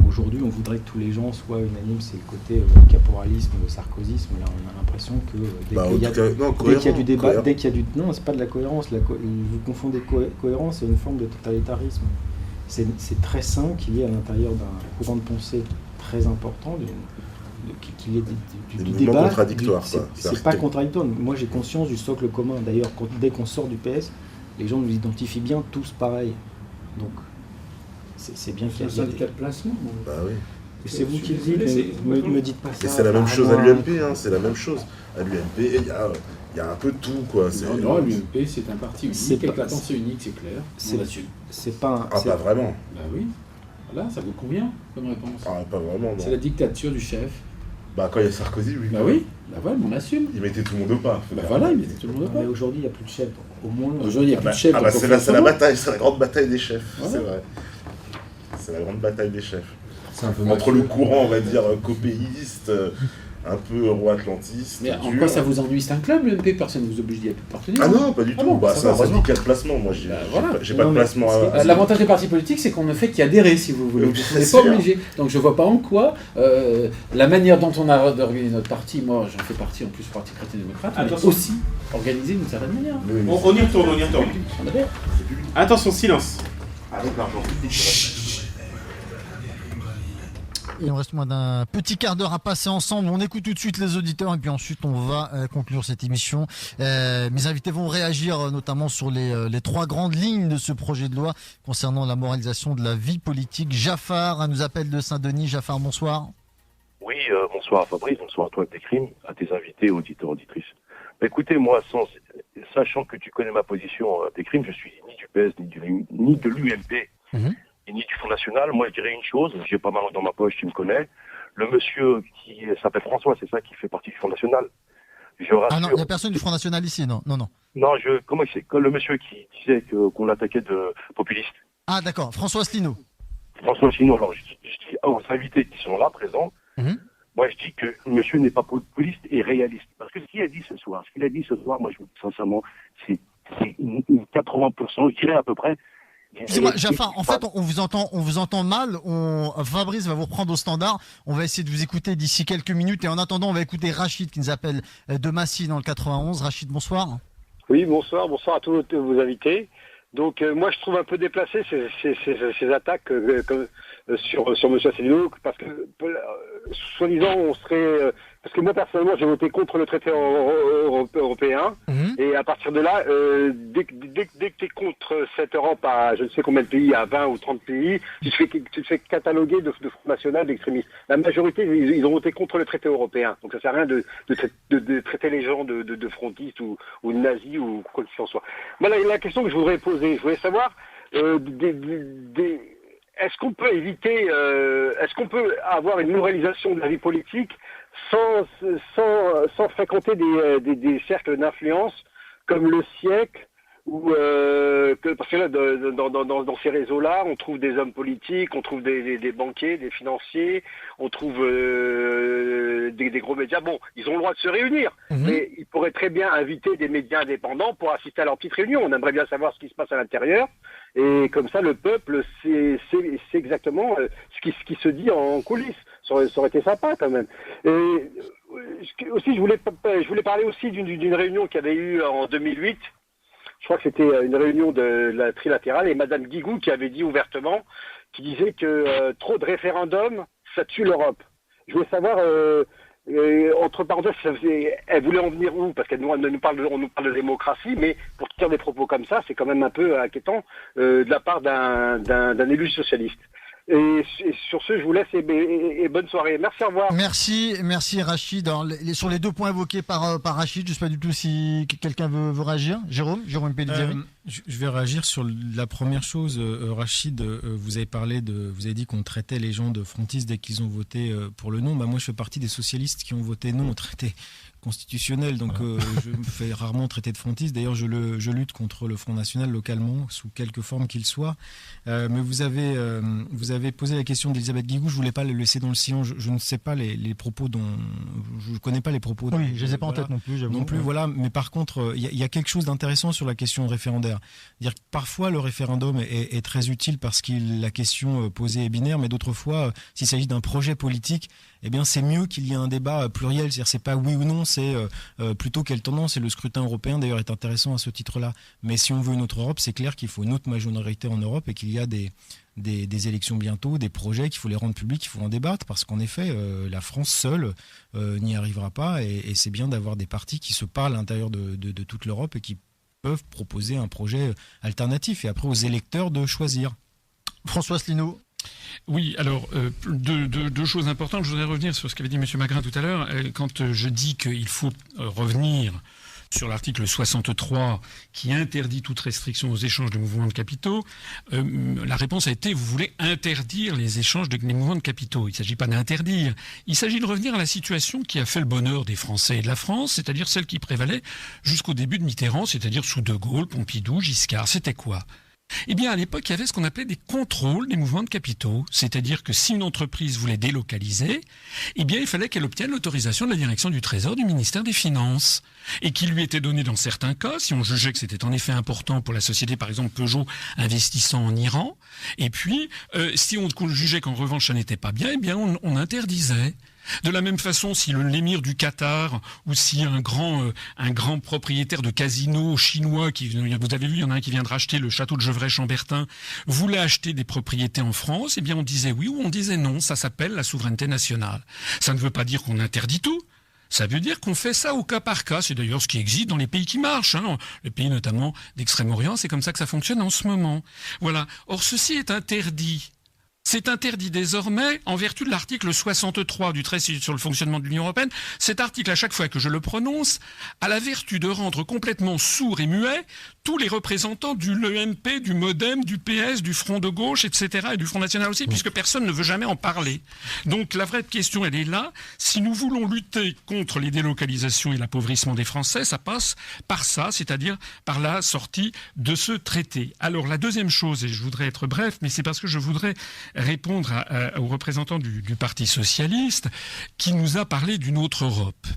Aujourd'hui, on voudrait que tous les gens soient unanimes, c'est le côté caporalisme, le sarkozysme. Là, on a l'impression que dès qu'il y a du débat, dès qu'il y a du... Non, c'est pas de la cohérence. Vous confondez cohérence et une forme de totalitarisme. C'est très sain qu'il y ait à l'intérieur d'un courant de pensée très important, qu'il y ait du débat. Contradictoire, c'est pas contradictoire. Moi, j'ai conscience du socle commun. D'ailleurs, dès qu'on sort du PS, les gens nous identifient bien tous pareil. Donc, c'est bien qu'il y a un syndicat de placement. Bah oui. Et c'est vous qui le dites, me dites pas ça. Et c'est la même chose à l'UMP, hein, c'est la même chose. À l'UMP, il y a un peu de tout, quoi. Non, l'UMP, c'est un parti unique, avec la pensée unique, c'est clair. C'est pas... pas vraiment. Bah oui. Voilà, ça vous convient comme réponse. Ah, pas vraiment, non. C'est la dictature du chef. Bah quand il y a Sarkozy, oui. Bah oui, bah voilà, on assume. Il mettait tout le monde au pas. Bah voilà, il mettait tout le monde au pas. Mais aujourd'hui, il n'y a plus de chef. Au moins... Aujourd'hui, il n'y a plus de chef. C'est la bataille, c'est la grande bataille des chefs, voilà. C'est vrai. C'est la grande bataille des chefs. Entre le courant, on va dire, copéiste, un peu euro-atlantiste. Mais en quoi ça vous ennuie? C'est un club, l'UMP, personne ne vous oblige d'y appartenir. Ah non, pas du tout. Bon, c'est un syndicat de placement. Moi, j'ai pas de placement à... L'avantage des partis politiques, c'est qu'on ne fait qu'y adhérer, si vous voulez. On n'est pas obligé. Donc je vois pas en quoi la manière dont on a organisé notre parti, moi j'en fais partie en plus du Parti chrétien-démocrate, mais aussi organisé d'une certaine manière. On y retourne. Attention, silence. Avec l'argent public. Il nous reste moins d'un petit quart d'heure à passer ensemble. On écoute tout de suite les auditeurs et puis ensuite on va conclure cette émission. Mes invités vont réagir notamment sur les 3 grandes lignes de ce projet de loi concernant la moralisation de la vie politique. Jafar nous appelle de Saint-Denis. Jafar, bonsoir. Oui, bonsoir à Fabrice, bonsoir à toi, Abdelkrim, à tes invités, auditeurs, auditrices. Écoutez, moi, sachant que tu connais ma position, Abdelkrim, je suis ni du PS, ni de l'UMP, et ni du Front National. Moi, je dirais une chose, j'ai pas mal dans ma poche, tu me connais. Le monsieur qui s'appelle François, c'est ça, qui fait partie du Front National. Ah non, il n'y a personne du Front National ici, non. Non, comment il c'est le monsieur qui disait qu'on l'attaquait de populiste. Ah d'accord, François Asselineau. François Asselineau, alors je dis aux invités qui sont là, présents, moi je dis que monsieur n'est pas populiste et réaliste. Parce que ce qu'il a dit ce soir, moi je vous dis sincèrement, c'est 80%, je dirais à peu près. Excusez-moi, Jafar, en fait, on vous entend mal. Fabrice va vous reprendre au standard. On va essayer de vous écouter d'ici quelques minutes. Et en attendant, on va écouter Rachid qui nous appelle de Massy dans le 91. Rachid, bonsoir. Oui, bonsoir à tous vos invités. Donc, moi, je trouve un peu déplacé ces attaques sur M. Asselineau, parce que, soi-disant, on serait... parce que moi, personnellement, j'ai voté contre le traité européen, et à partir de là, dès que tu es contre cette Europe à je ne sais combien de pays, à 20 ou 30 pays, tu te fais cataloguer de Front National, d'extrémistes. La majorité, ils ont voté contre le traité européen. Donc ça sert à rien de traiter les gens de frontistes ou de nazis ou quoi que ce soit. Moi, la question que je voudrais poser, je voulais savoir... est-ce qu'on peut éviter, est-ce qu'on peut avoir une moralisation de la vie politique sans fréquenter des cercles d'influence comme le siècle, ou parce que là, dans ces réseaux-là, on trouve des hommes politiques, on trouve des banquiers, des financiers, on trouve des gros médias. Bon, ils ont le droit de se réunir, mais ils pourraient très bien inviter des médias indépendants pour assister à leur petite réunion. On aimerait bien savoir ce qui se passe à l'intérieur, et comme ça, le peuple sait exactement ce qui se dit en coulisses. Ça aurait été sympa quand même. Et aussi, je voulais parler aussi d'une réunion qu'il y avait eu en 2008. Je crois que c'était une réunion de la trilatérale, et Madame Guigou qui avait dit ouvertement, qui disait que trop de référendums, ça tue l'Europe. Je voulais savoir, entre parenthèses, elle voulait en venir où? Parce on nous parle de démocratie, mais pour tenir des propos comme ça, c'est quand même un peu inquiétant de la part d'un élu socialiste. Et sur ce, je vous laisse et bonne soirée. Merci, au revoir. Merci Rachid. Alors, sur les 2 points évoqués par Rachid, je ne sais pas du tout si quelqu'un veut réagir. Jérôme Pellizzeri. Je vais réagir sur la première chose. Rachid, vous avez dit qu'on traitait les gens de frontistes dès qu'ils ont voté pour le non. Moi, je fais partie des socialistes qui ont voté non au traité constitutionnel, donc je me fais rarement traiter de frontiste. D'ailleurs, je lutte contre le Front National localement, sous quelque forme qu'il soit. Mais vous avez posé la question d'Elisabeth Guigou. Je voulais pas le laisser dans le silence. Je ne sais pas les propos dont je connais pas les propos. Oui, je les ai pas en tête non plus. Non plus, voilà. Mais par contre, il y a quelque chose d'intéressant sur la question référendaire. Dire que parfois le référendum est très utile parce que la question posée est binaire, mais d'autres fois, s'il s'agit d'un projet politique, eh bien c'est mieux qu'il y ait un débat pluriel. C'est-à-dire c'est pas oui ou non, c'est plutôt quelle tendance. Et le scrutin européen d'ailleurs est intéressant à ce titre-là. Mais si on veut une autre Europe, c'est clair qu'il faut une autre majorité en Europe et qu'il y a des élections bientôt, des projets qu'il faut les rendre publics, il faut en débattre, parce qu'en effet, la France seule n'y arrivera pas, et c'est bien d'avoir des partis qui se parlent à l'intérieur de toute l'Europe et qui peuvent proposer un projet alternatif, et après aux électeurs de choisir. François Asselineau. Oui, alors, deux choses importantes. Je voudrais revenir sur ce qu'avait dit M. Magrin tout à l'heure. Quand je dis qu'il faut revenir sur l'article 63 qui interdit toute restriction aux échanges de mouvements de capitaux, la réponse a été: vous voulez interdire les échanges des mouvements de capitaux. Il ne s'agit pas d'interdire, il s'agit de revenir à la situation qui a fait le bonheur des Français et de la France, c'est-à-dire celle qui prévalait jusqu'au début de Mitterrand, c'est-à-dire sous De Gaulle, Pompidou, Giscard. C'était quoi ? Eh bien, à l'époque, il y avait ce qu'on appelait des contrôles des mouvements de capitaux. C'est-à-dire que si une entreprise voulait délocaliser, eh bien, il fallait qu'elle obtienne l'autorisation de la direction du Trésor du ministère des Finances. Et qui lui était donnée dans certains cas, si on jugeait que c'était en effet important pour la société, par exemple Peugeot investissant en Iran. Et puis, si on jugeait qu'en revanche ça n'était pas bien, eh bien, on interdisait. De la même façon, si l'émir du Qatar ou si un grand propriétaire de casino chinois, vous avez vu, il y en a un qui vient de racheter le château de Gevrey-Chambertin, voulait acheter des propriétés en France, eh bien on disait oui ou on disait non. Ça s'appelle la souveraineté nationale. Ça ne veut pas dire qu'on interdit tout. Ça veut dire qu'on fait ça au cas par cas. C'est d'ailleurs ce qui existe dans les pays qui marchent, hein. Les pays notamment d'Extrême-Orient, c'est comme ça que ça fonctionne en ce moment. Voilà. Or, ceci est interdit. C'est interdit désormais en vertu de l'article 63 du traité sur le fonctionnement de l'Union européenne. Cet article, à chaque fois que je le prononce, a la vertu de rendre complètement sourds et muets tous les représentants du l'EMP, du MoDem, du PS, du Front de gauche, etc., et du Front national aussi, puisque personne ne veut jamais en parler. Donc la vraie question, elle est là. Si nous voulons lutter contre les délocalisations et l'appauvrissement des Français, ça passe par ça, c'est-à-dire par la sortie de ce traité. Alors la deuxième chose, et je voudrais être bref, mais c'est parce que je voudrais répondre aux représentants du Parti socialiste qui nous a parlé d'une autre Europe.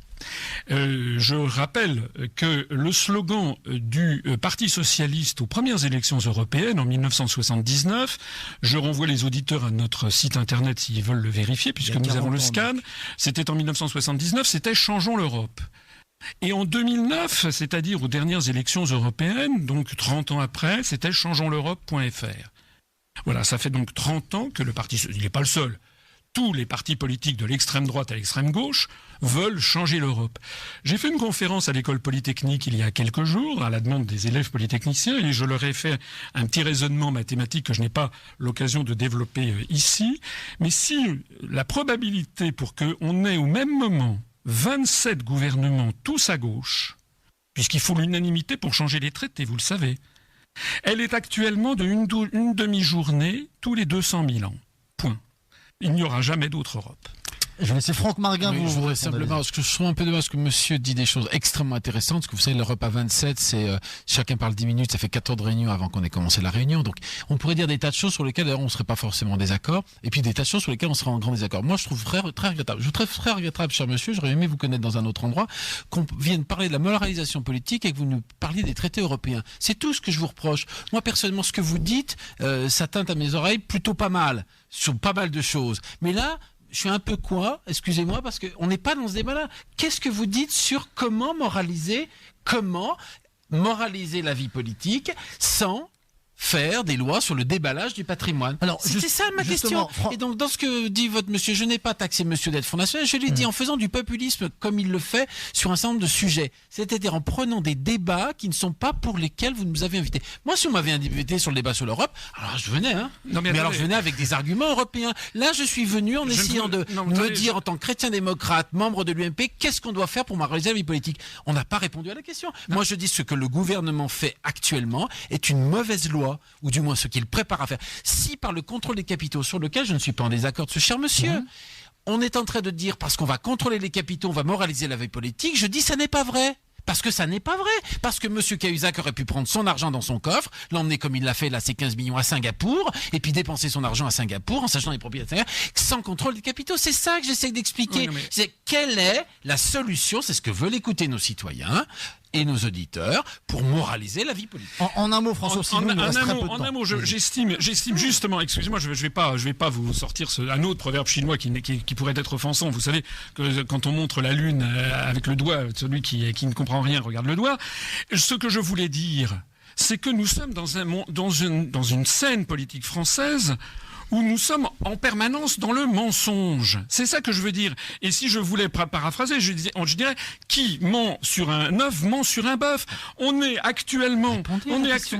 Je rappelle que le slogan du Parti socialiste aux premières élections européennes en 1979, je renvoie les auditeurs à notre site internet s'ils veulent le vérifier, puisque nous avons le scan, c'était en 1979, c'était « Changeons l'Europe ». Et en 2009, c'est-à-dire aux dernières élections européennes, donc 30 ans après, c'était « changeonsl'Europe.fr ». Voilà, ça fait donc 30 ans que le parti, il n'est pas le seul. Tous les partis politiques de l'extrême droite à l'extrême gauche veulent changer l'Europe. J'ai fait une conférence à l'école polytechnique il y a quelques jours, à la demande des élèves polytechniciens, et je leur ai fait un petit raisonnement mathématique que je n'ai pas l'occasion de développer ici. Mais si la probabilité pour qu'on ait au même moment 27 gouvernements tous à gauche, puisqu'il faut l'unanimité pour changer les traités, vous le savez, elle est actuellement de une demi-journée tous les 200 000 ans. Point. Il n'y aura jamais d'autre Europe. Je vais laisser Franck Marguin je voudrais simplement, parce que je trouve un peu dommage que monsieur dit des choses extrêmement intéressantes, parce que vous savez, l'Europe à 27, c'est chacun parle 10 minutes, ça fait 14 réunions avant qu'on ait commencé la réunion. Donc, on pourrait dire des tas de choses sur lesquelles, d'ailleurs, on ne serait pas forcément en désaccord, et puis des tas de choses sur lesquelles on serait en grand désaccord. Moi, je trouve très regrettable. Je trouve très regrettable, cher monsieur, j'aurais aimé vous connaître dans un autre endroit, qu'on vienne parler de la moralisation politique et que vous nous parliez des traités européens. C'est tout ce que je vous reproche. Moi, personnellement, ce que vous dites, ça teinte à mes oreilles plutôt pas mal, sur pas mal de choses. Mais là, je suis un peu excusez-moi, parce qu'on n'est pas dans ce débat-là. Qu'est-ce que vous dites sur comment moraliser la vie politique sans faire des lois sur le déballage du patrimoine? Alors, c'était ça ma question. Et donc, dans ce que dit votre monsieur, je n'ai pas taxé monsieur d'être Front National, je l'ai dit en faisant du populisme comme il le fait sur un certain nombre de sujets. C'est-à-dire en prenant des débats qui ne sont pas pour lesquels vous nous avez invités. Moi, si vous m'avez invité sur le débat sur l'Europe, alors je venais, hein. Non, mais alors je venais avec des arguments européens. Là, je suis venu en essayant de me dire, en tant que chrétien-démocrate, membre de l'UMP, qu'est-ce qu'on doit faire pour moraliser la vie politique? On n'a pas répondu à la question. Non. Moi, je dis ce que le gouvernement fait actuellement est une mauvaise loi, ou du moins ce qu'il prépare à faire. Si par le contrôle des capitaux, sur lequel je ne suis pas en désaccord de ce cher monsieur, on est en train de dire, parce qu'on va contrôler les capitaux, on va moraliser la vie politique, je dis ça n'est pas vrai. Parce que ça n'est pas vrai. Parce que M. Cahuzac aurait pu prendre son argent dans son coffre, l'emmener comme il l'a fait, là, ces 15 millions à Singapour, et puis dépenser son argent à Singapour en sachant les propriétaires, sans contrôle des capitaux. C'est ça que j'essaie d'expliquer. Oui, c'est quelle est la solution, c'est ce que veulent écouter nos citoyens et nos auditeurs pour moraliser la vie politique. En un mot, François, en un mot, j'estime justement, excusez-moi, je vais pas vous sortir un autre proverbe chinois qui pourrait être offensant. Vous savez que quand on montre la lune avec le doigt, celui qui ne comprend rien regarde le doigt. Ce que je voulais dire, c'est que nous sommes dans une scène politique française où nous sommes en permanence dans le mensonge. C'est ça que je veux dire. Et si je voulais paraphraser, je dirais qui ment sur un œuf ment sur un bœuf. On est actuellement,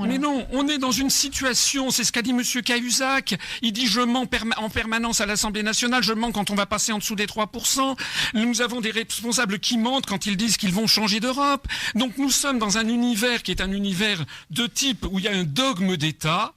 mais non, on est dans une situation, c'est ce qu'a dit monsieur Cahuzac. Il dit je mens en permanence à l'Assemblée nationale, je mens quand on va passer en dessous des 3%. Nous avons des responsables qui mentent quand ils disent qu'ils vont changer d'Europe. Donc nous sommes dans un univers qui est un univers de type où il y a un dogme d'État.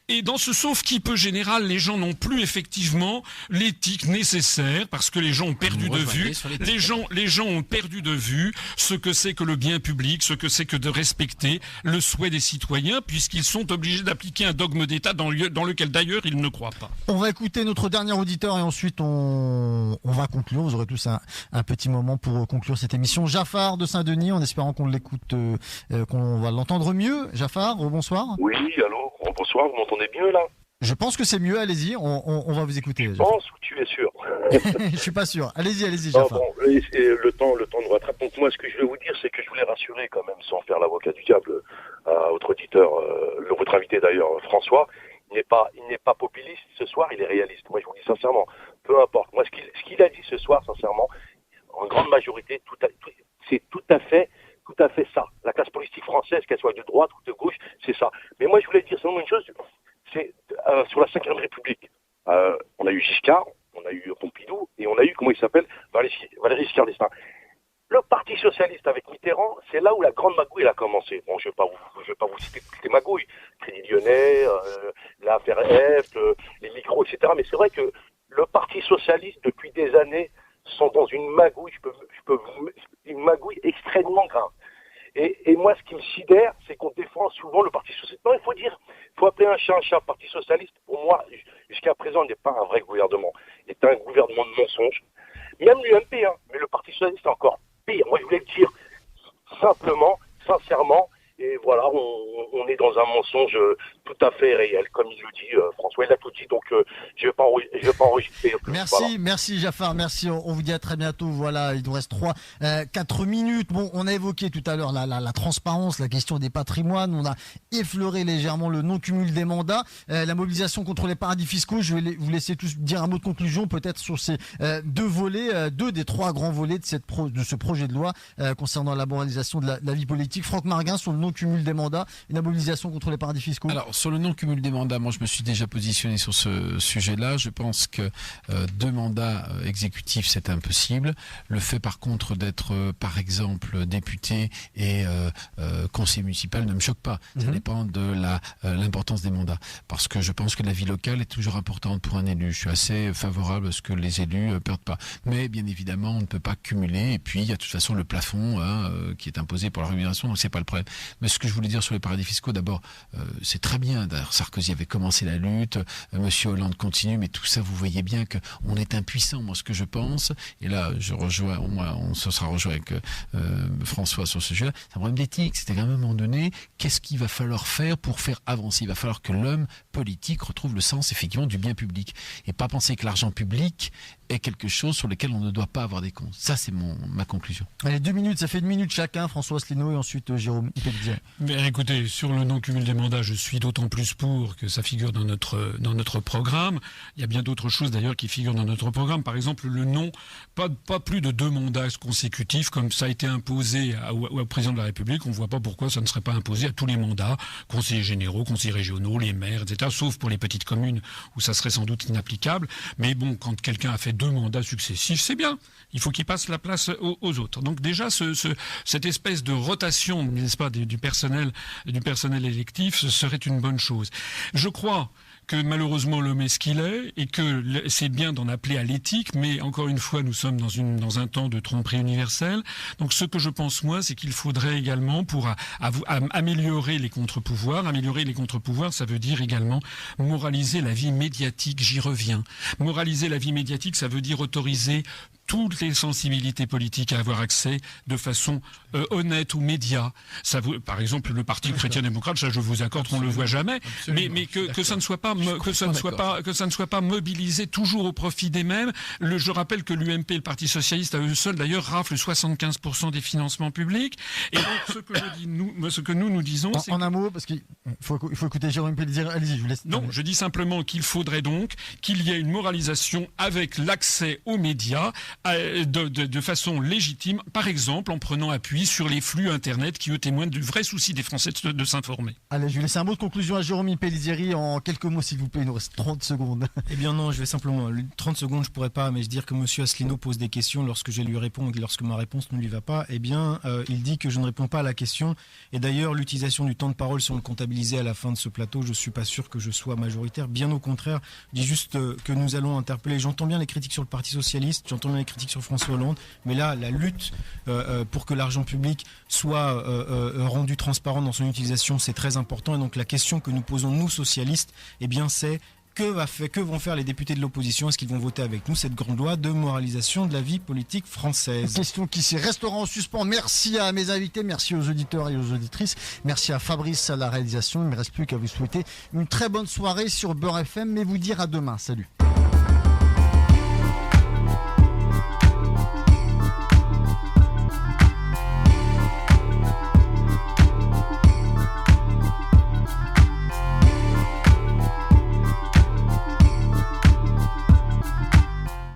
Et dans ce sauf-qui-peut général, les gens n'ont plus effectivement l'éthique nécessaire parce que les gens ont perdu de vue. Les gens ont perdu de vue ce que c'est que le bien public, ce que c'est que de respecter le souhait des citoyens, puisqu'ils sont obligés d'appliquer un dogme d'État dans lequel d'ailleurs ils ne croient pas. On va écouter notre dernier auditeur et ensuite on va conclure. Vous aurez tous un petit moment pour conclure cette émission. Jafar de Saint-Denis, en espérant qu'on l'écoute, qu'on va l'entendre mieux. Jafar, bonsoir. Oui, allô. Bonsoir, vous m'entendez mieux là? Je pense que c'est mieux, allez-y, on va vous écuter. Tu penses ou tu es sûr? Je suis pas sûr. Allez-y, Jafar. Bon, le temps nous rattrape. Donc moi, ce que je veux vous dire, c'est que je voulais rassurer quand même, sans faire l'avocat du diable, à votre auditeur, votre invité d'ailleurs, François. Il n'est pas populiste ce soir, il est réaliste. Moi, je vous dis sincèrement, peu importe. Moi, ce qu'il a dit ce soir, sincèrement, en grande majorité, c'est tout à fait ça. La classe politique française, qu'elle soit de droite ou de gauche, c'est ça. Mais moi, je voulais dire seulement une chose, c'est sur la Ve République. On a eu Giscard, on a eu Pompidou, et on a eu, comment il s'appelle, Valéry Giscard d'Estaing. Le Parti Socialiste avec Mitterrand, c'est là où la grande magouille a commencé. Bon, je vais pas vous citer toutes les magouilles. Crédit Lyonnais, l'affaire F, les micros, etc. Mais c'est vrai que le Parti Socialiste, depuis des années, sont dans une magouille, une magouille extrêmement grave. Et moi, ce qui me sidère, c'est qu'on défend souvent le Parti Socialiste. Non, il faut appeler un chat. Parti Socialiste, pour moi, jusqu'à présent, n'est pas un vrai gouvernement. C'est un gouvernement de mensonges. Même l'UMP, mais le Parti Socialiste est encore pire. Moi, je voulais le dire simplement, sincèrement, et voilà, on est dans un mensonge tout à fait réel, comme il le dit, François, il a tout dit, donc je vais pas enregistrer plus. Merci Jafar, merci, on vous dit à très bientôt. Voilà, il nous reste 4 minutes. Bon, on a évoqué tout à l'heure la transparence, la question des patrimoines, on a effleuré légèrement le non-cumul des mandats, la mobilisation contre les paradis fiscaux. Je vais vous laisser tous dire un mot de conclusion, peut-être sur ces deux des 3 grands volets de ce projet de loi concernant la moralisation de la vie politique. Franck Marguin, sur le non-cumul des mandats et la mobilisation contre les paradis fiscaux. Alors, sur le non-cumul des mandats, moi je me suis déjà positionné sur ce sujet-là. Je pense que 2 mandats exécutifs, c'est impossible. Le fait par contre d'être, par exemple, député et conseiller municipal ne me choque pas. Ça dépend de l'importance des mandats. Parce que je pense que la vie locale est toujours importante pour un élu. Je suis assez favorable à ce que les élus ne perdent pas. Mais bien évidemment, on ne peut pas cumuler. Et puis, il y a de toute façon le plafond qui est imposé pour la rémunération, donc c'est pas le problème. Mais ce que je voulais dire sur les paradis fiscaux, d'abord, c'est très bien. D'ailleurs, Sarkozy avait commencé la lutte, Monsieur Hollande continue, mais tout ça, vous voyez bien qu'on est impuissant. Moi, ce que je pense, et là, on se sera rejoint avec François sur ce sujet-là, c'est un problème d'éthique. C'est à un moment donné, qu'est-ce qu'il va falloir faire pour faire avancer? Il va falloir que l'homme politique retrouve le sens, effectivement, du bien public. Et pas penser que l'argent public est quelque chose sur lequel on ne doit pas avoir des comptes. Ça, c'est ma conclusion. Allez, 2 minutes, ça fait 1 minute chacun. François Asselineau et ensuite Jérôme Pellissier. Mais écoutez, sur le non-cumul des mandats, je suis d'autant plus pour que ça figure dans notre programme. Il y a bien d'autres choses d'ailleurs qui figurent dans notre programme. Par exemple, le non, pas plus de 2 mandats consécutifs, comme ça a été imposé au président de la République. On ne voit pas pourquoi ça ne serait pas imposé à tous les mandats, conseillers généraux, conseillers régionaux, les maires, etc. Sauf pour les petites communes où ça serait sans doute inapplicable. Mais bon, quand quelqu'un a fait 2 mandats successifs, c'est bien. Il faut qu'il passe la place aux autres. Donc déjà, cette espèce de rotation, n'est-ce pas, du personnel électif, ce serait une bonne chose. Je crois que malheureusement l'homme est ce qu'il est et que c'est bien d'en appeler à l'éthique, mais encore une fois, nous sommes dans un temps de tromperie universelle. Donc ce que je pense, moi, c'est qu'il faudrait également, pour améliorer les contre-pouvoirs, ça veut dire également moraliser la vie médiatique, j'y reviens. Moraliser la vie médiatique, ça veut dire autoriser toutes les sensibilités politiques à avoir accès de façon honnête aux médias. Par exemple, le Parti chrétien-démocrate, ça je vous accorde qu'on le voit jamais, mais que ça ne soit pas mobilisé toujours au profit des mêmes. Je rappelle que l'UMP et le Parti socialiste à eux seuls d'ailleurs raflent 75% des financements publics. Et donc ce que nous disons, c'est en un mot, parce qu'il faut écouter Jérôme Pellissier. Allez-y, je vous laisse. Non, je dis simplement qu'il faudrait donc qu'il y ait une moralisation avec l'accès aux médias de façon légitime, par exemple en prenant appui sur les flux Internet qui eux témoignent du vrai souci des Français de s'informer. Allez, je vais laisser un mot de conclusion à Jérôme Pellissier en quelques mots s'il vous plaît, il nous reste 30 secondes. Eh bien non, je vais simplement, 30 secondes je pourrais pas, mais je dire que monsieur Asselineau pose des questions, lorsque je lui réponds et lorsque ma réponse ne lui va pas, eh bien il dit que je ne réponds pas à la question, et d'ailleurs l'utilisation du temps de parole, si on le comptabilisait à la fin de ce plateau, je suis pas sûr que je sois majoritaire, bien au contraire, je dis juste que nous allons interpeller, j'entends bien les critiques sur le Parti Socialiste, j'entends bien les critiques sur François Hollande, mais là la lutte pour que l'argent public soit rendu transparent dans son utilisation, c'est très important, et donc la question que nous posons nous socialistes, eh bien c'est que vont faire les députés de l'opposition? Est-ce qu'ils vont voter avec nous cette grande loi de moralisation de la vie politique française? Question qui restera en suspens. Merci à mes invités, merci aux auditeurs et aux auditrices, merci à Fabrice à la réalisation. Il ne me reste plus qu'à vous souhaiter une très bonne soirée sur Beurre FM, mais vous dire à demain. Salut.